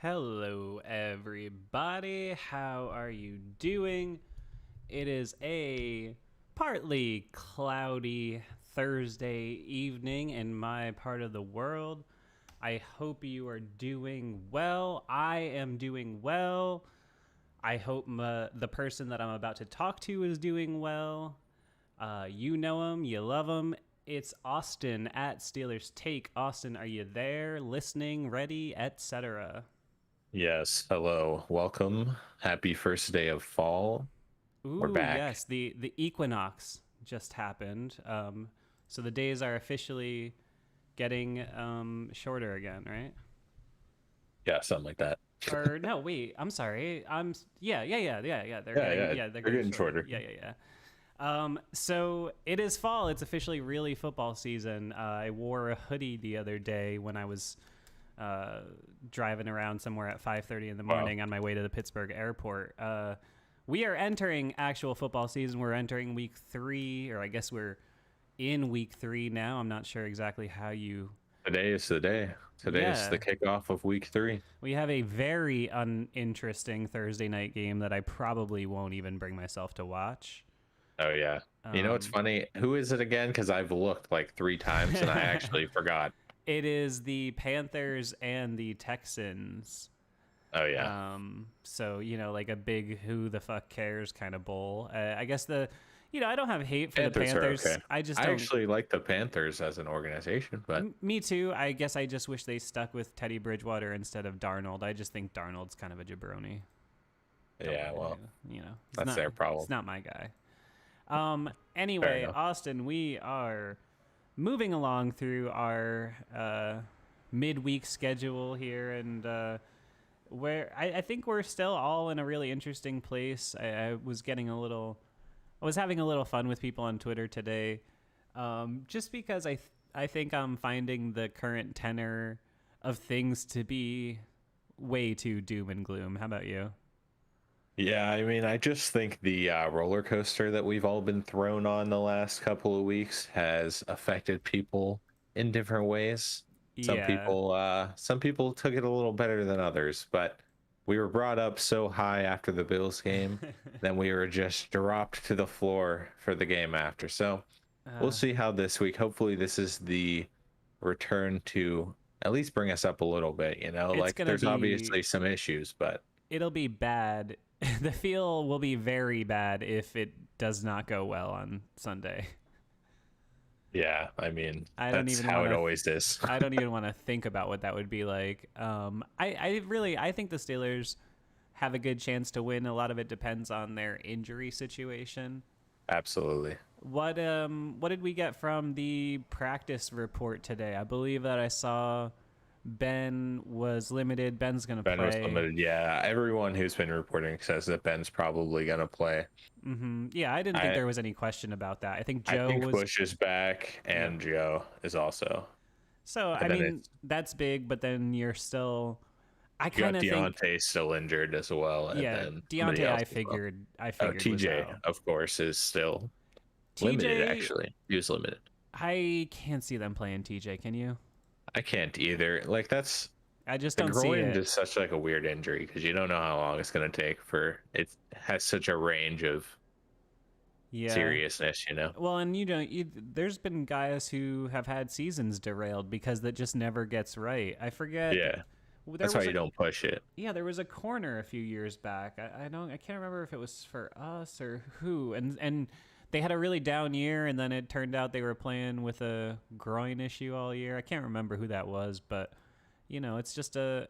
Hello, everybody. How are you doing? It is a partly cloudy Thursday evening in my part of the world. I hope you are doing well. I am doing well. I hope the person that I'm about to talk to is doing well. You know him, you love him. It's Austin at Steelers Take. Austin, are you there, listening, ready, etc.? Yes, hello. Welcome. Happy first day of fall. We're Ooh, back. yes, the equinox just happened. So the days are officially getting shorter again, right? Yeah, something like that. Or no, wait, I'm sorry. Yeah. They're Yeah, getting yeah. yeah, they're They're getting getting shorter. shorter. Yeah. So it is fall. It's officially really football season. I wore a hoodie the other day when I was driving around somewhere at 5:30 in the Wow. morning on my way to the Pittsburgh airport. We are entering actual football season. We're entering week 3, or I guess we're in week 3 now. I'm not sure exactly how you. Today is the day. Today is the Yeah, kickoff of week 3. we have a very uninteresting Thursday night game that I probably won't even bring myself to watch. Oh yeah. You know what's Um, funny? Who is it again? Because I've looked like 3 times and I actually forgot. it is the Panthers and the Texans. Oh yeah. So like a big who the fuck cares kind of bowl. I guess I don't have hate for the Panthers are Panthers. okay. I just I don't. actually like the Panthers as an organization, but Me too. I guess I just wish they stuck with Teddy Bridgewater instead of Darnold. I just think Darnold's kind of a jabroni. Don't, yeah, well, it's that's not. their It's problem. not my guy. Fair Anyway, enough. Austin, we are moving along through our midweek schedule here, and where I think we're still all in a really interesting place. I was getting a little, I was having a little fun with people on Twitter today, just because I think I'm finding the current tenor of things to be way too doom and gloom. How about you? Yeah, I mean, I just think the roller coaster that we've all been thrown on the last couple of weeks has affected people in different ways. Yeah. Some people took it a little better than others, but we were brought up so high after the Bills game, then we were just dropped to the floor for the game after. So we'll uh, see how this week. Hopefully, this is the return to at least bring us up a little bit. it's Like gonna there's be obviously some issues, but it'll be bad. The feel will be very bad if it does not go well on Sunday. yeah, I mean, I don't that's even how want it to. always is. I don't even want to think about what that would be like. I think the Steelers have a good chance to win. A lot of it depends on their injury situation. Absolutely. What did we get from the practice report today? I believe that I saw Ben was limited. Ben's gonna Ben was play. limited. Yeah, everyone who's been reporting says that Ben's probably going to play. Yeah, I didn't think I there was any question about that. I think I Joe think was. Bush is back Yep. and Joe is also. So I And then mean it's that's big, but then you're still. I you kind got of think, Deontay still injured as well, and yeah, then somebody Deontay. else I as well. figured. I Oh, figured was TJ, out. of course, is still limited. TJ. Actually, he was limited. I can't see them playing TJ. Can you? I can't either. Like that's I just the don't see groin it. is such like a weird injury because you don't know how long it's going to take for it has such a range of Yeah. seriousness. Well, and there's been guys who have had seasons derailed because that just never gets right. I forget. Yeah, There that's why was you a don't push it. there was a corner a few years back. I can't remember if it was for us or who, and they had a really down year, and then it turned out they were playing with a groin issue all year. I can't remember who that was, but it's just or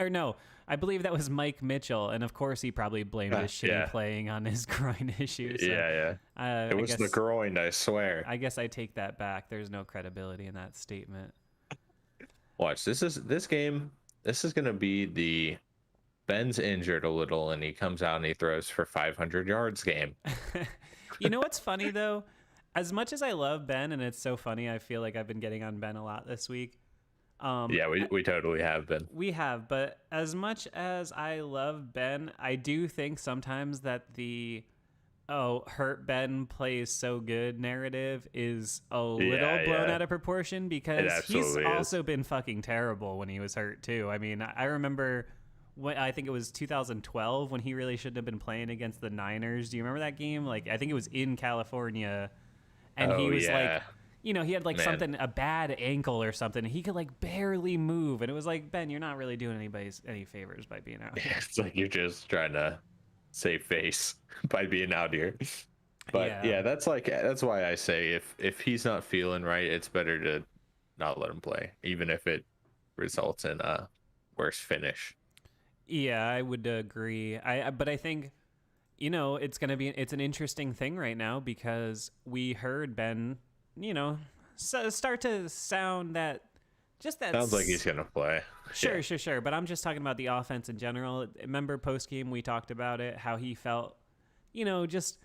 no, I believe that was Mike Mitchell, and of course he probably blamed his shitty Yeah, playing on his groin issue. So, yeah. It I was the guess groin, I swear. I take that back. There's no credibility in that statement. Watch, this game. This is gonna be the Ben's injured a little, and he comes out and he throws for 500 yards game. You know what's funny though? As much as I love Ben, and it's so funny, I feel like I've been getting on Ben a lot this week. Yeah, we totally have been. We have, but as much as I love Ben, I do think sometimes that the hurt Ben plays so good narrative is a little Yeah, blown yeah. out of proportion It because he's absolutely is. also been fucking terrible when he was hurt too. I mean, I remember I think it was 2012 when he really shouldn't have been playing against the Niners. Do you remember that game? Like, I think it was in California, and he Oh was like, yeah, he had like man. a bad ankle or something. He could like barely move, and it was like, Ben, you're not really doing anybody any favors by being out here. It's like you're just trying to save face by being out here. But Yeah. yeah, that's why I say if he's not feeling right, it's better to not let him play, even if it results in a worse finish. Yeah, I would agree. But I think it's an interesting thing right now because we heard Ben, start to sound that just that Sounds like he's gonna play. sure, sure, sure. But I'm just talking about the offense in general. Remember post game we talked about it, how he felt, just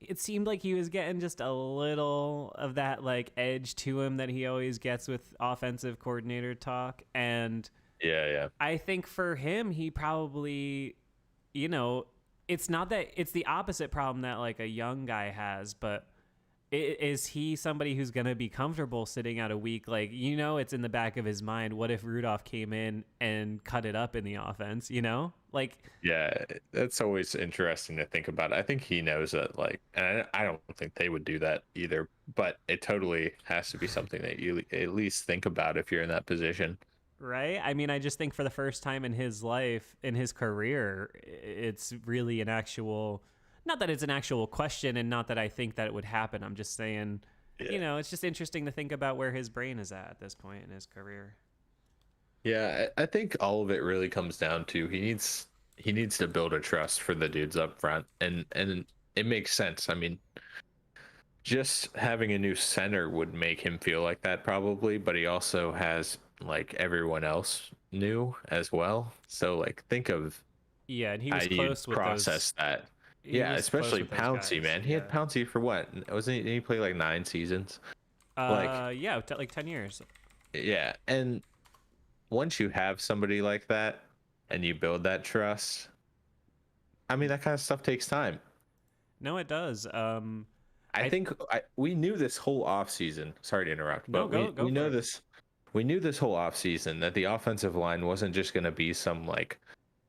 it seemed like he was getting just a little of that like edge to him that he always gets with offensive coordinator talk. And Yeah, yeah. I think for him, he probably, it's not that it's the opposite problem that like a young guy has, but is he somebody who's going to be comfortable sitting out a week? Like, it's in the back of his mind. What if Rudolph came in and cut it up in the offense, Like, Yeah, that's always interesting to think about. I think he knows that, like, and I don't think they would do that either, but it totally has to be something that you at least think about if you're in that position. right? I mean, I just think for the first time in his life, in his career, it's really an actual, not that it's an actual question and not that I think that it would happen. I'm just saying, Yeah. it's just interesting to think about where his brain is at this point in his career. Yeah, I think all of it really comes down to he needs to build a trust for the dudes up front, and it makes sense. I mean, just having a new center would make him feel like that probably, but he also has like everyone else new as well. So like think of Yeah, and he how was you close with those. process that. He Yeah, was close especially with those Pouncey, guys. man. He had Yeah. Pouncey for what? Wasn't he played like 9 seasons? Like, Yeah, like 10 years. yeah. And once you have somebody like that and you build that trust, I mean, that kind of stuff takes time. No, it does. I I think we knew this whole off season. Sorry to interrupt, no, but go we for know it. this. We knew this whole off season that the offensive line wasn't just going to be some like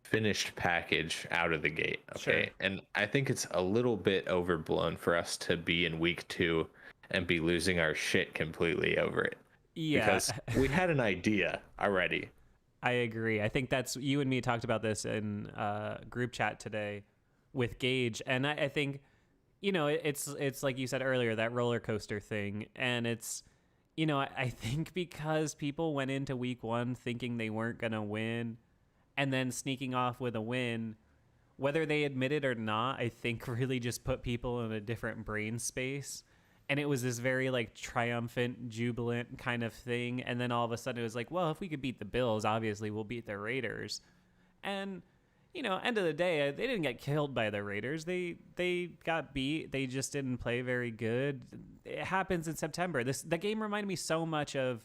finished package out of the gate. Sure. Okay, and I think it's a little bit overblown for us to be in week 2 and be losing our shit completely over it Yeah, because we had an idea already. I agree. I think that's you and me talked about this in group chat today with Gage, and I think it's like you said earlier, that roller coaster thing, and it's I think because people went into week 1 thinking they weren't gonna win, and then sneaking off with a win, whether they admit it or not, I think really just put people in a different brain space. And it was this very like triumphant, jubilant kind of thing. And then all of a sudden it was like, well, if we could beat the Bills, obviously we'll beat the Raiders. And end of the day, they didn't get killed by the Raiders. They got beat. They just didn't play very good. It happens in September. The game reminded me so much of,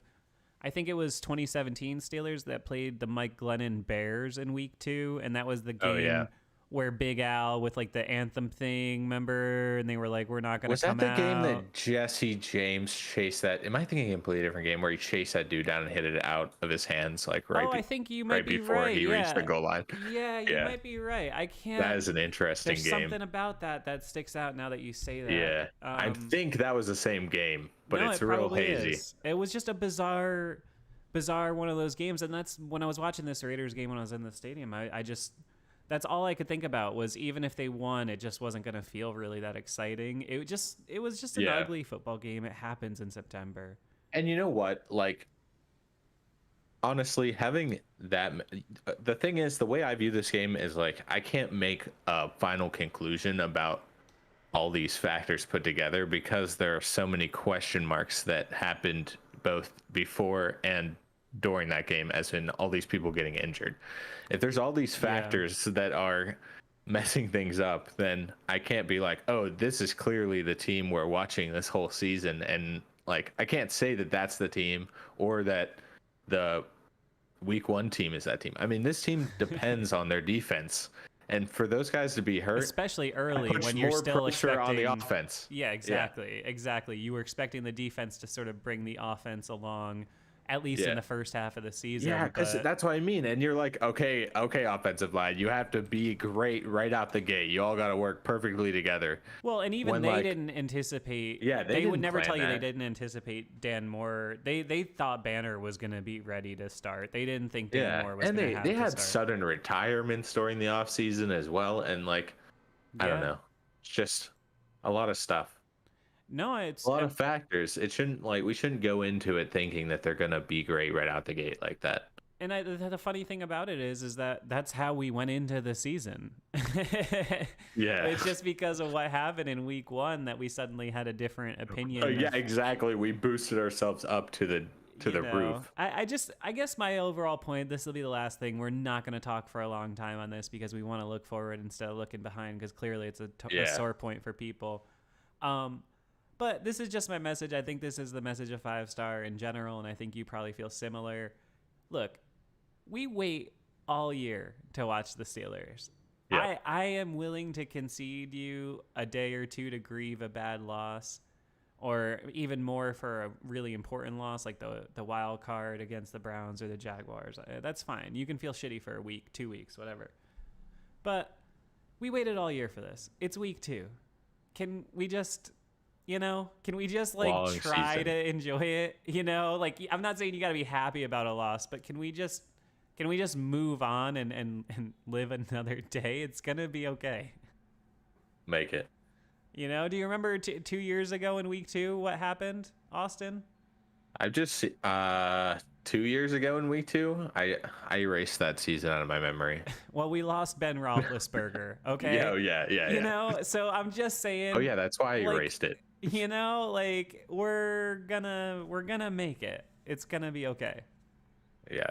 I think it was 2017 Steelers that played the Mike Glennon Bears in week 2, and that was the Oh yeah. game where Big Al with like the anthem thing, remember? And they were like, "We're not going Was to that come the game out." that Jesse James chased that? Am I thinking a completely different game where he chased that dude down and hit it out of his hands like Oh, I think you might right be before right. he reached the Yeah, goal line? yeah, you Yeah, might be right. I can't. that is an interesting There's game. something about that sticks out now that you say that. Yeah, I think that was the same game, but No, it's it real probably hazy. is. It was just a bizarre one of those games, and that's when I was watching this Raiders game when I was in the stadium. I just that's all I could think about was even if they won, it just wasn't going to feel really that exciting. It was just an Yeah. ugly football game. It happens in September. And you know what? Like, honestly, having that, the thing is, the way I view this game is like, I can't make a final conclusion about all these factors put together because there are so many question marks that happened both before and during that game, as in all these people getting injured. If there's all these factors that are messing things up, then I can't be like, oh, this is clearly the team we're watching this whole season. And like, I can't say that that's the team or that the week 1 team is that team. I mean, this team depends on their defense. And for those guys to be hurt, Especially early puts when you're more still pressure expecting on the offense. Yeah, exactly. Exactly. You were expecting the defense to sort of bring the offense along, at least in Yeah. the first half of the Yeah, season. because But that's what I mean. And you're like, okay, okay, offensive line, you have to be great right out the gate. You all got to work perfectly together. well, and even When they like, didn't anticipate. yeah, they They would didn't never plan tell you they that. didn't anticipate Dan Moore. They thought Banner was going to be ready to start. They didn't think Dan Yeah, Moore was and going to they have to had start. sudden retirements during the off season as well, and like, I don't Yeah. know, it's just a lot of stuff, No, a lot of factors. It shouldn't like we shouldn't go into it thinking that they're gonna be great right out the gate like that. and the funny thing about it is that that's how we went into the season. Yeah. It's just because of what happened in week 1 that we suddenly had a different Oh opinion yeah, of, exactly. We boosted ourselves up to the roof. I guess my overall point, this will be the last thing. We're not going to talk for a long time on this because we want to look forward instead of looking behind, because clearly it's a Yeah. sore point for people. But this is just my message. I think this is the message of 5-star in general, and I think you probably feel similar. Look, we wait all year to watch the Steelers. Yeah. I am willing to concede you a day or two to grieve a bad loss, or even more for a really important loss like the wild card against the Browns or the Jaguars. That's fine. You can feel shitty for a week, 2 weeks, whatever. But we waited all year for this. It's week 2. Can we just, can we just like Long try season. to enjoy it? Like, I'm not saying you got to be happy about a loss, but can we just move on and live another day? It's going to be okay. Make it. Do you remember 2 years ago in week 2 what happened, Austin? I just 2 years ago in week 2, I erased that season out of my memory. Well, we lost Ben Roethlisberger, okay? Yeah, oh, yeah. So I'm just saying. Oh yeah, that's why I like, erased it. Like we're gonna make it. It's gonna be okay. Yeah.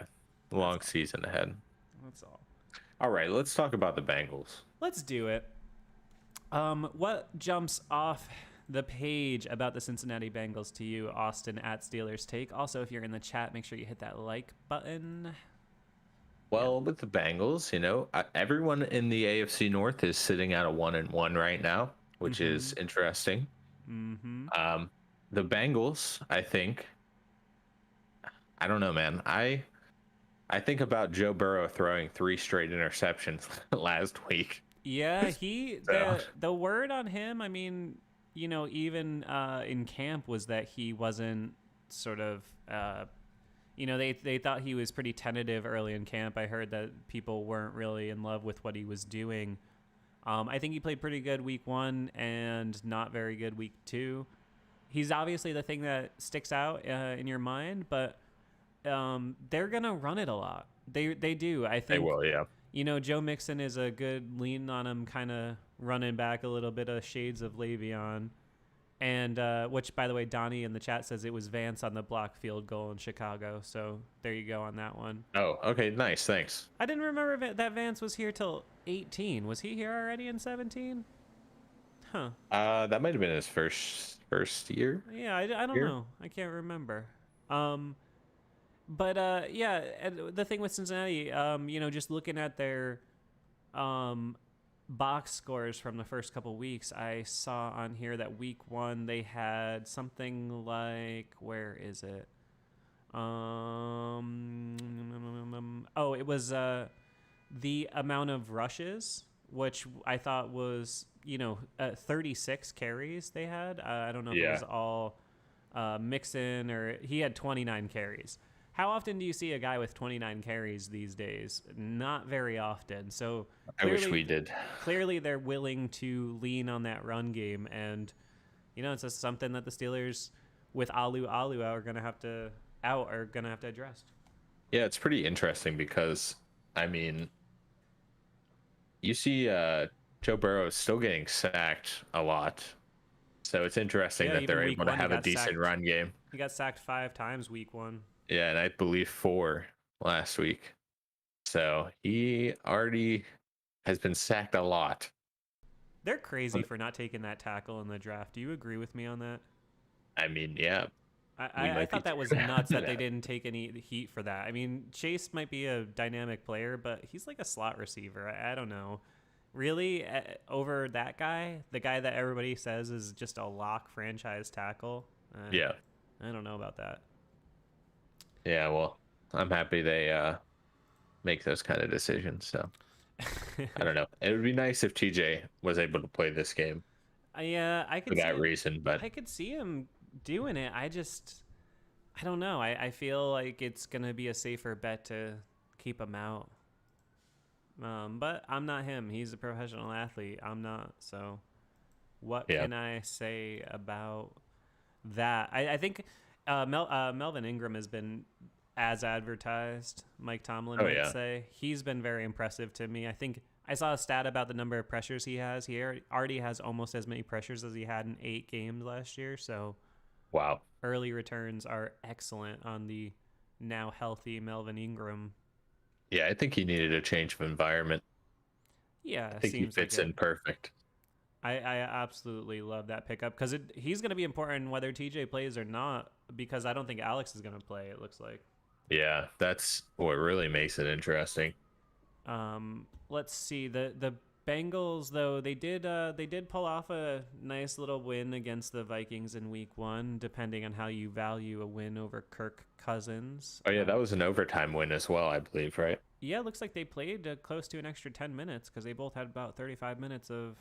Long season ahead. That's all. All right, let's talk about the Bengals. Let's do it. What jumps off the page about the Cincinnati Bengals to you, Austin, at Steelers Take? Also, if you're in the chat, make sure you hit that like button. Well, with the Bengals, everyone in the AFC North is sitting at a 1-1 right now, which is interesting. The Bengals, I think. I don't know, man. I think about Joe Burrow throwing 3 straight interceptions last week. Yeah, the word on him, I mean, even in camp was that he wasn't sort of, they thought he was pretty tentative early in camp. I heard that people weren't really in love with what he was doing. I think he played pretty good week 1 and not very good week 2. He's obviously the thing that sticks out in your mind, but they're going to run it a lot. They do. I think They will, yeah. Joe Mixon is a good lean on him, kind of running back a little bit of shades of Le'Veon. And which, by the way, Donnie in the chat says it was Vance on the block field goal in Chicago. So there you go on that one. Oh, okay, nice, thanks. I didn't remember that Vance was here till 18. Was he here already in 17? Huh. That might have been his first year. Yeah, I don't know. I can't remember. But yeah, the thing with Cincinnati, just looking at their box scores from the first couple weeks, I saw on here that week 1 they had something like, where is it? It was the amount of rushes, which I thought was 36 carries they had. I don't know if it was all Mixon, or he had 29 carries. How often do you see a guy with 29 carries these days? Not very often. So I wish we did. Clearly, they're willing to lean on that run game, and it's just something that the Steelers, with Alu are going to have to address. Yeah, it's pretty interesting because, I mean, you see Joe Burrow is still getting sacked a lot. So it's interesting that they're able to have a decent run game. He got sacked 5 times week 1. Yeah, and I believe 4 last week. So he already has been sacked a lot. They're crazy for not taking that tackle in the draft. Do you agree with me on that? I mean, yeah. I thought that was nuts that they didn't take any heat for that. I mean, Chase might be a dynamic player, but he's like a slot receiver. I don't know. Really, over that guy, the guy that everybody says is just a lock franchise tackle? Yeah. I don't know about that. Yeah, well, I'm happy they make those kind of decisions. So I don't know. It would be nice if TJ was able to play this game Yeah, for that reason, but I could see him doing it. I don't know. I feel like it's gonna be a safer bet to keep him out. But I'm not him. He's a professional athlete. I'm not. So what yeah. can I say about that? I think Melvin Ingram has been as advertised. Mike Tomlin Oh might yeah. say he's been very impressive to me. I think I saw a stat about the number of pressures he has. He already has almost as many pressures as he had in 8 games last year. So Wow. early returns are excellent on the now healthy Melvin Ingram. Yeah, I think he needed a change of environment. I Yeah, think he seems like fits it. in perfect. I absolutely love that pickup because he's going to be important whether TJ plays or not because I don't think Alex is going to play, it looks like. Yeah, that's what really makes it interesting. Let's see the Bengals though they did pull off a nice little win against the Vikings in Week 1, depending on how you value a win over Kirk Cousins. Oh yeah, that was an overtime win as well, I believe, right? Yeah, it looks like they played close to an extra 10 minutes because they both had about 35 minutes of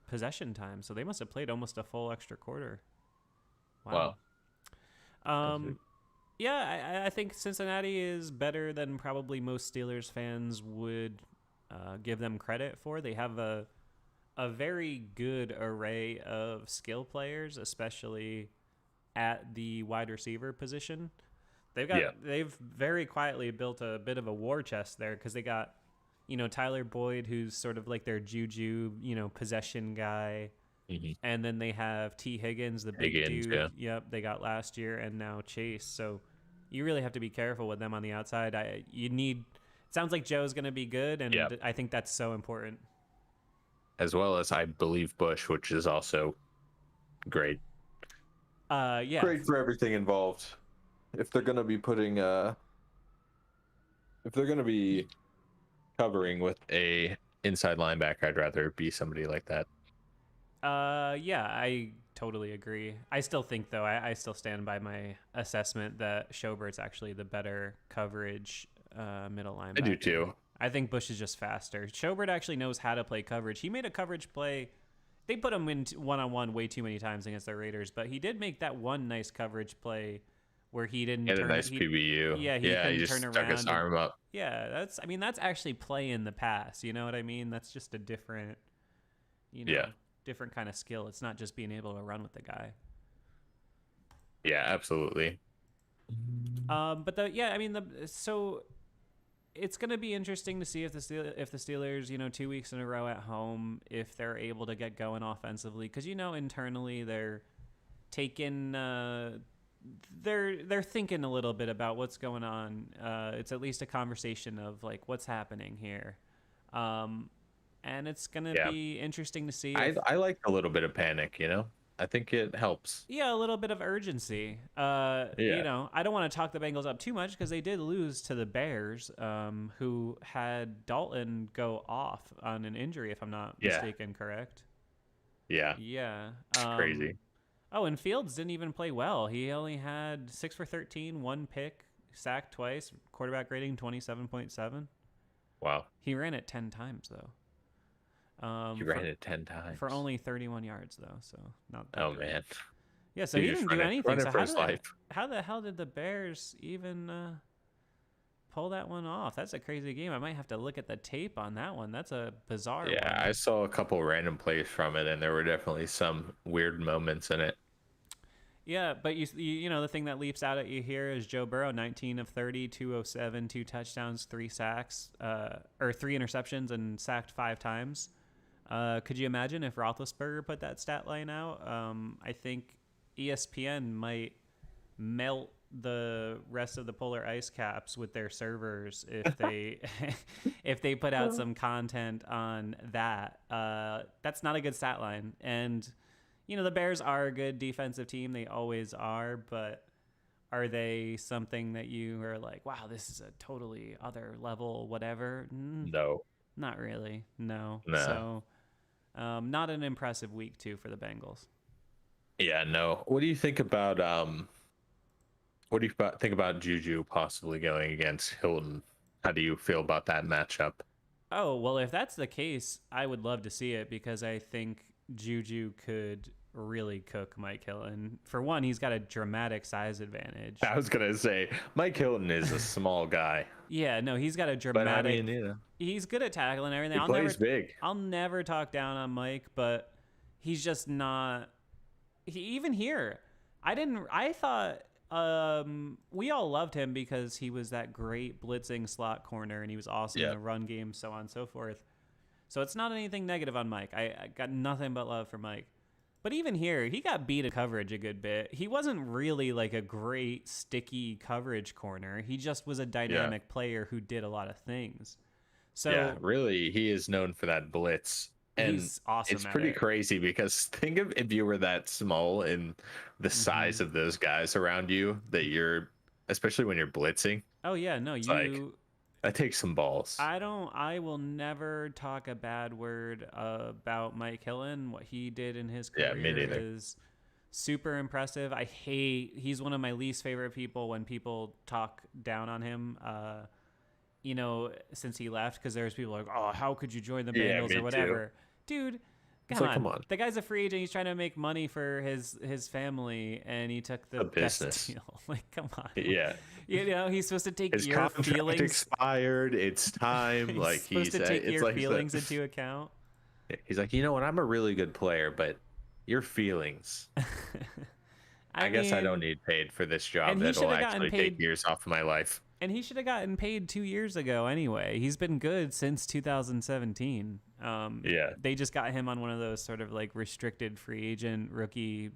possession time, so they must have played almost a full extra quarter. Wow. Wow. Um, yeah, I think Cincinnati is better than probably most Steelers fans would give them credit for. They have a very good array of skill players, especially at the wide receiver position. Yeah. They've very quietly built a bit of a war chest there because they got Tyler Boyd, who's sort of like their juju possession guy. Hmm. And then they have T. Higgins, the big Higgins, dude. yeah. Yep, they got last year, and now Chase. So you really have to be careful with them on the outside. You need. It sounds like Joe's going to be good, Yeah. and I think that's so important. As well as I believe Bush, which is also great. Yeah, Great for everything involved. If they're gonna be putting if they're gonna be covering with a inside linebacker, I'd rather be somebody like that. yeah, I totally agree. I still think though, I still stand by my assessment that Schaubert's actually the better coverage middle I do linebacker. too. I think Bush is just faster. Schobert actually knows how to play coverage. He made a coverage play. They put him in one-on-one way too many times against the Raiders, but he did make that one nice coverage play where he He didn't had a turn it. nice PBU. Yeah, he Yeah, he couldn't just turn stuck his around. And arm up. yeah, that's actually play in the pass. You know what I mean? That's just a different, you know, Yeah. different kind of skill. It's not just being able to run with the guy. Yeah, absolutely. But I mean so it's going to be interesting to see if the Steelers, 2 weeks in a row at home, if they're able to get going offensively, because internally they're taking they're thinking a little bit about what's going on. It's at least a conversation of like what's happening here, and it's going to Yeah. be interesting to see I if I like a little bit of panic. I think it helps. yeah, a little bit of urgency. Yeah. I don't want to talk the Bengals up too much because they did lose to the Bears, who had Dalton go off on an injury, if I'm not Yeah. mistaken, correct? Yeah. Yeah. It's crazy. Oh, and Fields didn't even play well. He only had 6 for 13, one pick, sacked twice, quarterback rating 27.7. Wow. He ran it 10 times though. He ran it 10 times. For only 31 yards though, so not that Oh great. man. Yeah, so He he just didn't do anything. run it So for his life. how the hell did the Bears even pull that one off? That's a crazy game. I might have to look at the tape on that one. That's a bizarre Yeah, one. I saw a couple random plays from it, and there were definitely some weird moments in it. Yeah, but the thing that leaps out at you here is Joe Burrow, 19 of 30, 207, 2 touchdowns, 3 sacks, or 3 interceptions, and sacked 5 times. Could you imagine if Roethlisberger put that stat line out? I think ESPN might melt the rest of the polar ice caps with their servers if they if they put out some content on that. That's not a good stat line. And the Bears are a good defensive team. They always are, but are they something that you are like, wow, this is a totally other level, whatever? No. Not really. No. Nah. So not an impressive week 2 for the Bengals. Yeah, no. What do you think about What do you think about Juju possibly going against Hilton? How do you feel about that matchup? Oh, well, if that's the case, I would love to see it because I think Juju could really cook Mike Hilton. For one, he's got a dramatic size advantage. I was gonna say Mike Hilton is a small guy, Yeah, no, he's got a but I dramatic. mean, you know, He's good at tackling everything. he plays big. I'll never talk down on Mike, but he's just not. Even here, I thought we all loved him because he was that great blitzing slot corner and he was awesome in Yeah. the run game, so on and so forth. So it's not anything negative on Mike. I got nothing but love for Mike. But even here, he got beat in coverage a good bit. He wasn't really like a great sticky coverage corner. He just was a dynamic player who did a lot of things. So Yeah, really, he is known for that blitz. And he's awesome it's at pretty it. crazy because think of if you were that small and the size of those guys around you that you're, especially when you're blitzing, Oh yeah, no, it's like that takes some balls. I will never talk a bad word about Mike Hillen. What he did in his Yeah, me career neither. is super impressive. He's one of my least favorite people when people talk down on him. Since he left, because there's people like, oh, how could you join the Yeah, Bengals me or whatever, dude. It's Come like, on. come on. The guy's a free agent. He's trying to make money for his family, and he took the A best business. deal. Like, come on. Yeah, He's supposed to take his your contract feelings. expired. It's time. He's Like supposed to take it's your like feelings into account. He's like, you know what? I'm a really good player, but your feelings. I guess I don't mean, need paid for this job. and he That'll should have gotten actually paid. take years off of my life. And he should have gotten paid 2 years ago anyway. He's been good since 2017. Yeah. They just got him on one of those sort of like restricted free agent rookie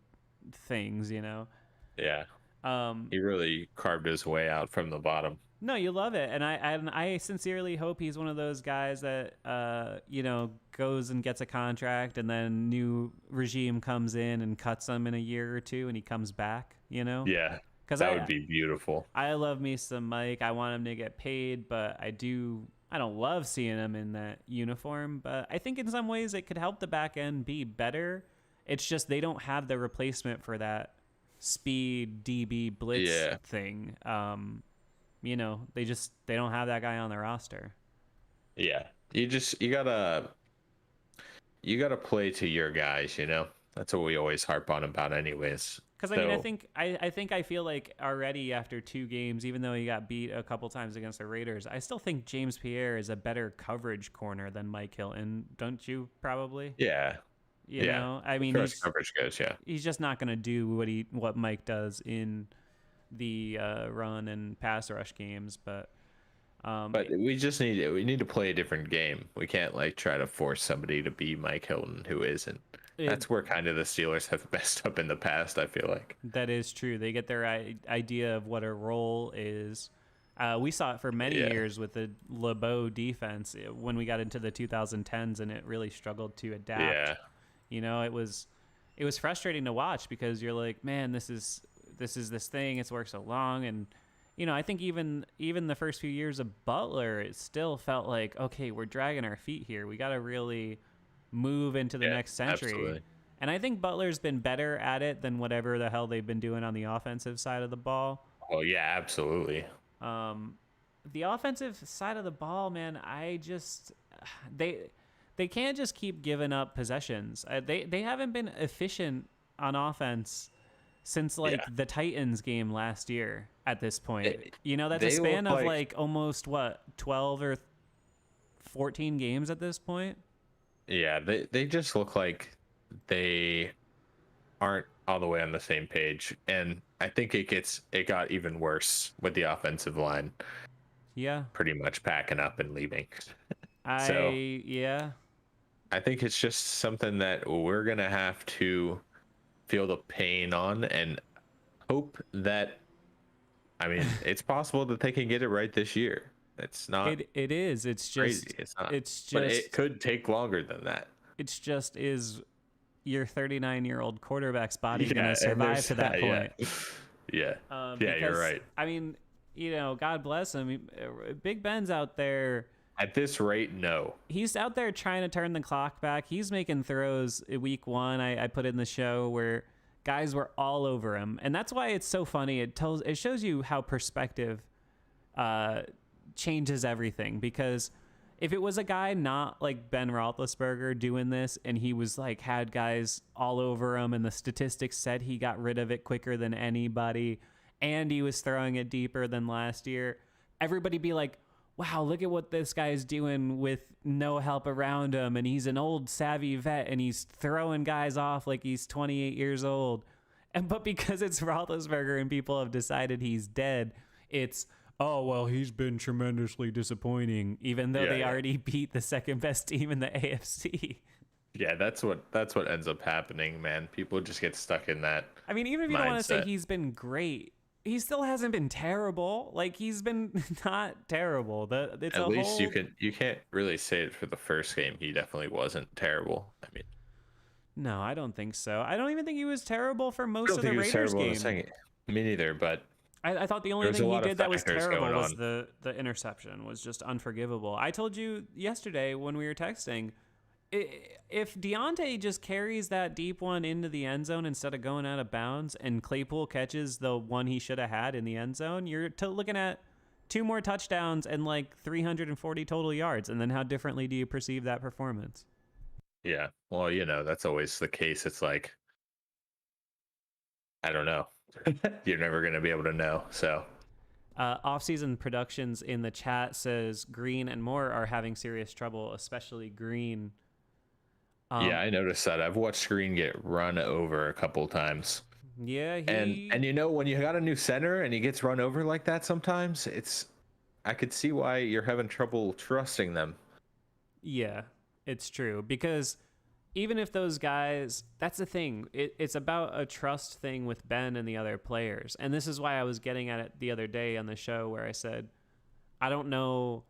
things, Yeah. Um, He really carved his way out from the bottom. no, you love it, and I sincerely hope he's one of those guys that goes and gets a contract, and then new regime comes in and cuts him in a year or two, and he comes back. Yeah. Because That would be beautiful. I love me some Mike. I want him to get paid, but I don't love seeing him in that uniform. But I think in some ways it could help the back end be better. It's just they don't have the replacement for that speed DB blitz thing. They don't have that guy on the roster. Yeah. You gotta play to your guys, That's what we always harp on about anyways. Because I feel like already after 2 games, even though he got beat a couple times against the Raiders, I still think James Pierre is a better coverage corner than Mike Hilton. Don't you? Probably. Yeah. You know, I mean, coverage goes, yeah. He's just not going to do what Mike does in the run and pass rush games. But we need to play a different game. We can't try to force somebody to be Mike Hilton who isn't. That's where kind of the Steelers have messed up in the past, I feel like. That is true. They get their idea of what a role is. We saw it for many years with the LeBeau defense when we got into the 2010s, and it really struggled to adapt. Yeah. It was frustrating to watch because you're like, man, this is this thing. It's worked so long, and I think even the first few years of Butler, it still felt like, okay, we're dragging our feet here. We got to really move into the next century. Absolutely. And I think Butler's been better at it than whatever the hell they've been doing on the offensive side of the ball. Oh yeah, absolutely. The offensive side of the ball, man, they can't just keep giving up possessions. They haven't been efficient on offense since the Titans game last year at this point. That's a span of almost 12 or 14 games at this point. Yeah, they just look like they aren't all the way on the same page, and I think it got even worse with the offensive line. Yeah, pretty much packing up and leaving. I think it's just something that we're gonna have to feel the pain on and hope that. I mean, it's possible that they can get it right this year. It's not. It is. It's just. Crazy. It's not. It's just. But it could take longer than that. It's just is your 39-year-old quarterback's body going to survive to that point? Yeah. Because, you're right. I mean, God bless him. Big Ben's out there. At this rate, no. He's out there trying to turn the clock back. He's making throws week 1. I put in the show where guys were all over him. And that's why it's so funny. It shows you how perspective changes everything, because if it was a guy not like Ben Roethlisberger doing this and he was like had guys all over him and the statistics said he got rid of it quicker than anybody and he was throwing it deeper than last year, everybody be like, wow, look at what this guy's doing with no help around him, and he's an old savvy vet and he's throwing guys off like he's 28 years old. But because it's Roethlisberger and people have decided he's dead, it's, oh, well, he's been tremendously disappointing, even though they already beat the second best team in the AFC. Yeah, that's what ends up happening, man. People just get stuck in that. I mean, even if you don't want to say he's been great, he still hasn't been terrible. Like, he's been not terrible. At least you can't really say it for the first game. He definitely wasn't terrible. I mean, no, I don't think so. I don't even think he was terrible for most of the Raiders game. Me neither, but I thought the only thing he did that was terrible was the interception was just unforgivable. I told you yesterday when we were texting, if Deontay just carries that deep one into the end zone instead of going out of bounds and Claypool catches the one he should have had in the end zone, you're looking at 2 more touchdowns and like 340 total yards. And then how differently do you perceive that performance? Yeah, well, that's always the case. It's like, I don't know. You're never going to be able to know. So off-season productions in the chat says Green and Moore are having serious trouble, especially Green. Yeah, I noticed that. I've watched Green get run over a couple times. Yeah, and when you got a new center and he gets run over like that, sometimes I could see why you're having trouble trusting them. Yeah, it's true, because even if those guys, that's the thing. It's about a trust thing with Ben and the other players. And this is why I was getting at it the other day on the show where I said, I don't know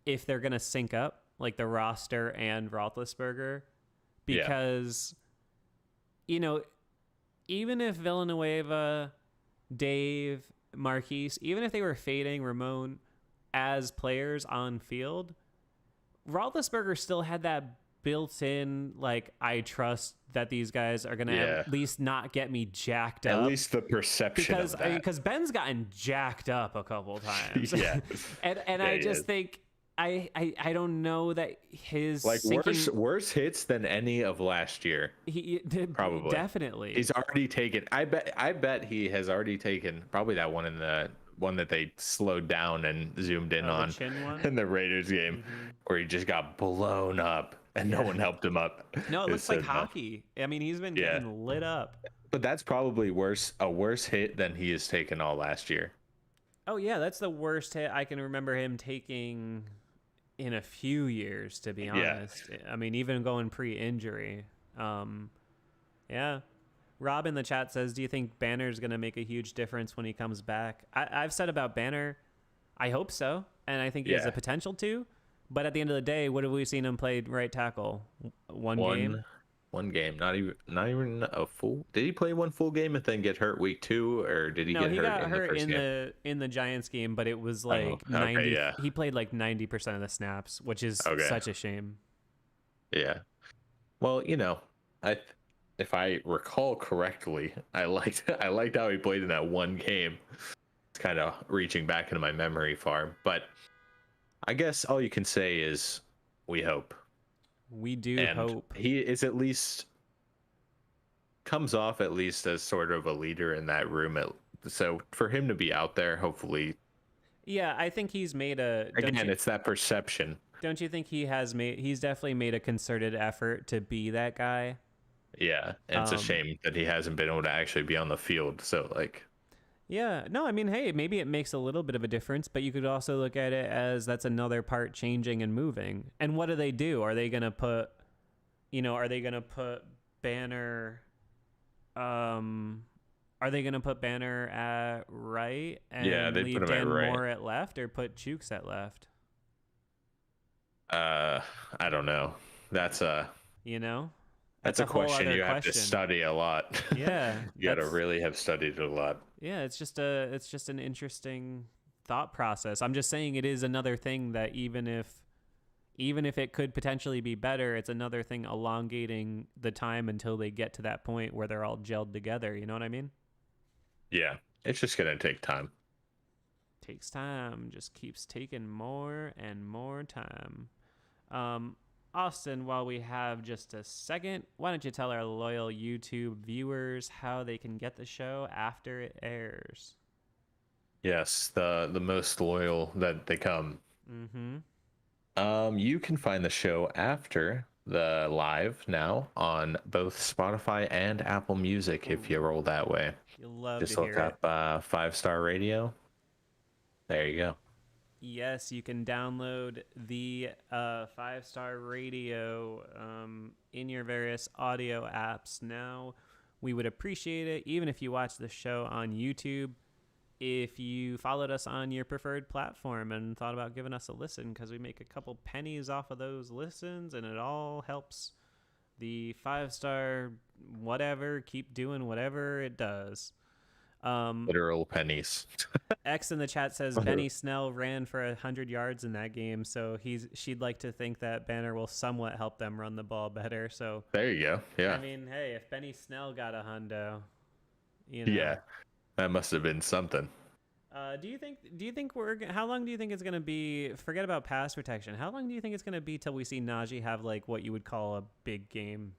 if they're going to sync up, like the roster and Roethlisberger, because, even if Villanueva, Dave, Marquise, even if they were fading Ramon as players on field, Roethlisberger still had that built-in, like, I trust that these guys are gonna at least not get me jacked up. At least the perception of that. Because Ben's gotten jacked up a couple times. Yeah, and I just think I don't know that his like worse hits than any of last year. He probably definitely. He's already taken. I bet he has already taken probably that one in the one that they slowed down and zoomed in on in the Raiders game, where he just got blown up. And no one helped him up. No, it looks like hockey. I mean, he's been getting lit up. But that's probably a worse hit than he has taken all last year. Oh, yeah, that's the worst hit I can remember him taking in a few years, to be honest. I mean, even going pre-injury. Yeah. Rob in the chat says, do you think Banner's going to make a huge difference when he comes back? I've said about Banner, I hope so. And I think he has the potential to. But at the end of the day, what have we seen him play right tackle? One game? One game. Not even a full. Did he play one full game and then get hurt week 2, or did he get hurt in the first game? No, he got hurt in the Giants game, but it was like 90. Yeah. He played like 90% of the snaps, which is such a shame. Yeah. Well, if I recall correctly, I liked how he played in that one game. It's kind of reaching back into my memory farm, but I guess all you can say is we hope. We do hope. He is comes off at least as sort of a leader in that room. So for him to be out there, hopefully. Yeah, I think he's made it's that perception. Don't you think he's definitely made a concerted effort to be that guy? Yeah, and it's a shame that he hasn't been able to actually be on the field. So yeah, no, I mean, hey, maybe it makes a little bit of a difference, but you could also look at it as that's another part changing and moving. And what do? Are they going to put, Banner, at right and leave Dan Moore at left, or put Chooks at left? I don't know. That's That's a question you have to study a lot. Yeah. You got to really have studied it a lot. Yeah, it's just an interesting thought process. I'm just saying it is another thing that even even if it could potentially be better, it's another thing elongating the time until they get to that point where they're all gelled together. You know what I mean? Yeah, it's just gonna take time. Takes time, just keeps taking more and more time. Um, Austin, while we have just a second, why don't you tell our loyal YouTube viewers how they can get the show after it airs? Yes, the most loyal that they come. Mm-hmm. You can find the show after the live now on both Spotify and Apple Music if you roll that way. You'll love Just to look hear it. up 5-Star Radio. There you go. Yes, you can download the 5-Star Radio in your various audio apps now. We would appreciate it, even if you watch the show on YouTube, if you followed us on your preferred platform and thought about giving us a listen, because we make a couple pennies off of those listens, and it all helps the 5-Star whatever keep doing whatever it does. Literal pennies. X in the chat says Benny Snell ran for 100 yards in that game, so she'd like to think that Banner will somewhat help them run the ball better. So There you go. Yeah. I mean, hey, if Benny Snell got a hundo, you know. Yeah. That must have been something. Do you think how long do you think it's gonna be? Forget about pass protection. How long do you think it's gonna be till we see Najee have like what you would call a big game?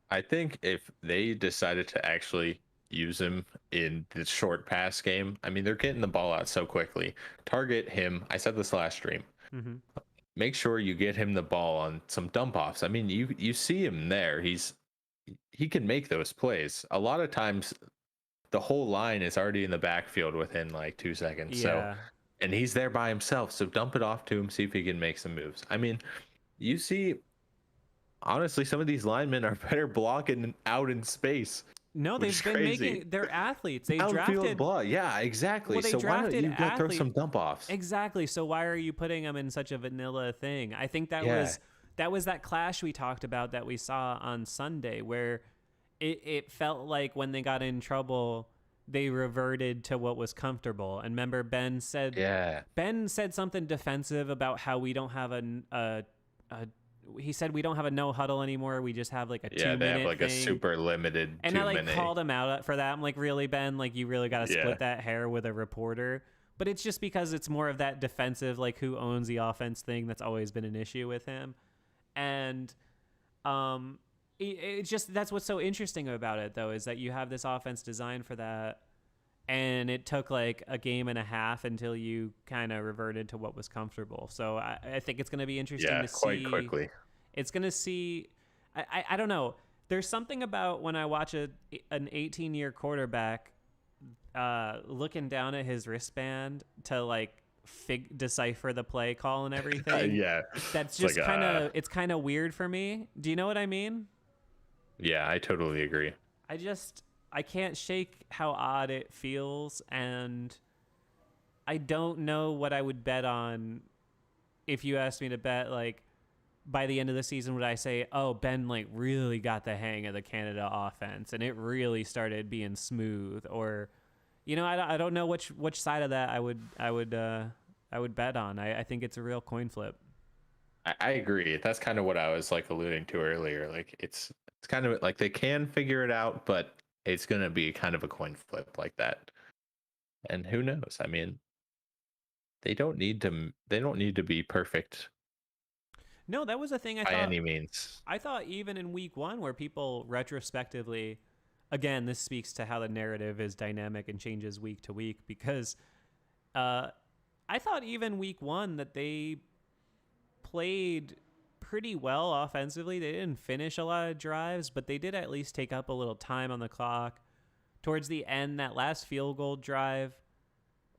I think if they decided to actually use him in the short pass game, I mean, they're getting the ball out so quickly. Target him. I said this last stream. Mm-hmm. Make sure you get him the ball on some dump offs. I mean, you see him there. He can make those plays. A lot of times the whole line is already in the backfield within like 2 seconds. Yeah. So, and he's there by himself. So dump it off to him, see if he can make some moves. I mean, you see, honestly, some of these linemen are better blocking out in space. No, they've been making. They're athletes. They drafted. Yeah, exactly. Well, they so why don't drafted you go throw some dump offs? Exactly. So why are you putting them in such a vanilla thing? I think that was that clash we talked about that we saw on Sunday, where it felt like when they got in trouble, they reverted to what was comfortable. And remember, Ben said something defensive about how we don't have he said we don't have a no huddle anymore. We just have like a 2 minute they have like thing. A super limited. And I like called him out for that. I'm like, really, Ben? Like, you really got to split that hair with a reporter? But it's just because it's more of that defensive, like who owns the offense thing that's always been an issue with him. And it just, that's what's so interesting about it though, is that you have this offense designed for that. And it took like a game and a half until you kind of reverted to what was comfortable. So I think it's going to be interesting to see. Quite quickly. It's going to see. I don't know. There's something about when I watch an 18-year quarterback looking down at his wristband to like decipher the play call and everything. That's just like, it's kind of weird for me. Do you know what I mean? Yeah, I totally agree. I can't shake how odd it feels, and I don't know what I would bet on if you asked me to bet, like, by the end of the season, would I say, oh, Ben, like, really got the hang of the Canada offense, and it really started being smooth, or, you know, I don't know which side of that I would bet on. I think it's a real coin flip. I agree. That's kind of what I was, like, alluding to earlier. Like, it's kind of, like, they can figure it out, but it's going to be kind of a coin flip like that. And who knows? I mean, they don't need to be perfect. No, that was a thing by any means. I thought even in week 1 where people retrospectively, again, this speaks to how the narrative is dynamic and changes week to week, because I thought even week 1 that they played pretty well offensively. They didn't finish a lot of drives, but they did at least take up a little time on the clock. Towards the end, that last field goal drive,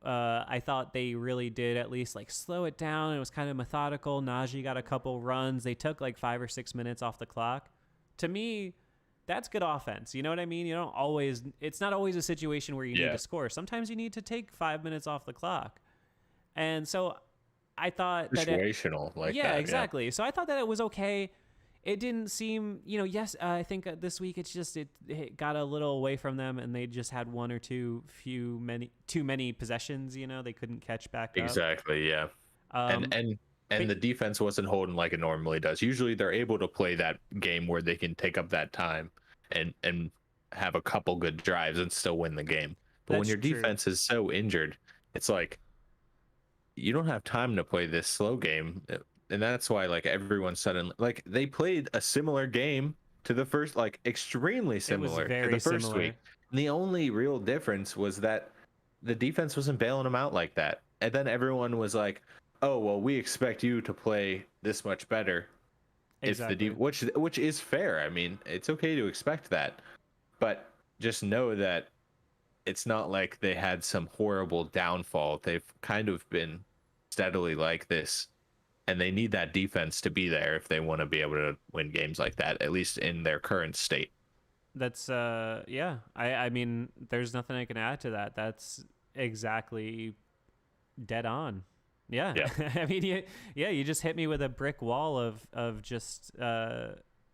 I thought they really did at least like slow it down. It was kind of methodical. Najee got a couple runs. They took like 5 or 6 minutes off the clock. To me, that's good offense. You know what I mean? It's not always a situation where you need to score. Sometimes you need to take 5 minutes off the clock. And so I thought situational that exactly. Yeah. So I thought that it was okay. It didn't seem, I think this week it got a little away from them, and they just had one or too many possessions. They couldn't catch back up. Exactly. Yeah. And and the defense wasn't holding like it normally does. Usually they're able to play that game where they can take up that time and have a couple good drives and still win the game. But when That's your true. defense is so injured, it's like you don't have time to play this slow game. And that's why like everyone suddenly like they played a similar game to the first, like extremely It was similar to the very first similar. week. And the only real difference was that the defense wasn't bailing them out like that. And then everyone was like, "Oh, well, we expect you to play this much better." If Exactly. which is fair. I mean, it's okay to expect that. But just know that it's not like they had some horrible downfall. They've kind of been steadily like this, and they need that defense to be there if they want to be able to win games like that, at least in their current state. That's yeah. I mean, there's nothing I can add to that. That's exactly dead on. Yeah. Yeah. I mean, you just hit me with a brick wall of just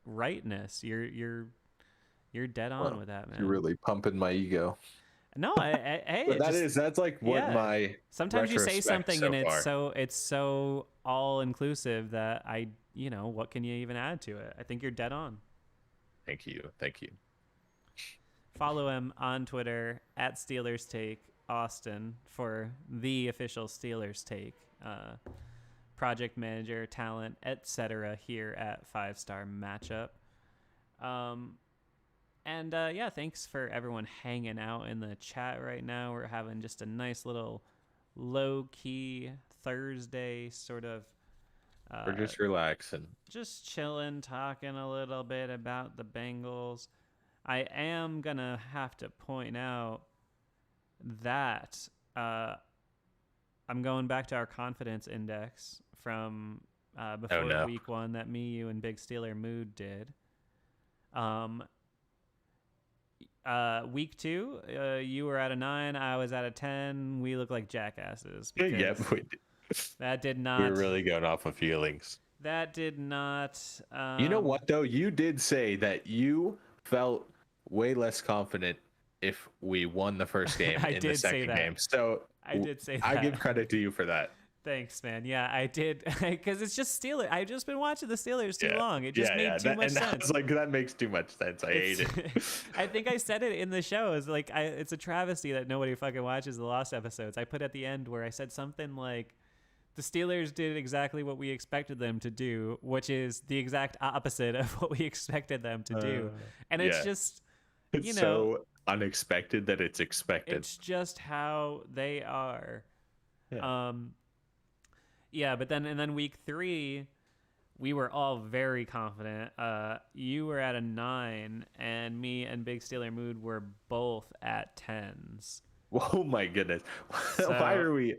rightness. You're dead on Well, with that, you're man. really pumping my ego. No, hey, But it just that's like what yeah. my Sometimes you say retrospect something so and far. it's so all inclusive that what can you even add to it? I think you're dead on. Thank you. Thank you. Follow him on Twitter at Steelers Take Austin for the official Steelers Take. Project manager, talent, etc. here at 5-Star Matchup. And yeah, thanks for everyone hanging out in the chat right now. We're having just a nice little low key Thursday sort of. We're just relaxing. Just chilling, talking a little bit about the Bengals. I am going to have to point out that I'm going back to our confidence index from before week 1 that me, you, and Big Steeler Mood did. Week 2, you were at a 9, I was at a 10. We look like jackasses. Yeah, that did not. We're really going off of feelings. That did not. You know what, though? You did say that you felt way less confident if we won the first game in the second game. So I did say that. I give credit to you for that. Thanks, man. Yeah, I did. Because it's just Steelers. I've just been watching the Steelers too long. It just made too much sense. I was like, that makes too much sense. I hate it. I think I said it in the show. It's like, it's a travesty that nobody fucking watches the Lost episodes. I put at the end where I said something like, the Steelers did exactly what we expected them to do, which is the exact opposite of what we expected them to do. And it's just, it's so unexpected that it's expected. It's just how they are. Yeah. But then week 3, we were all very confident. You were at a 9, and me and Big Steeler Mood were both at 10s. Oh my goodness. Why are we?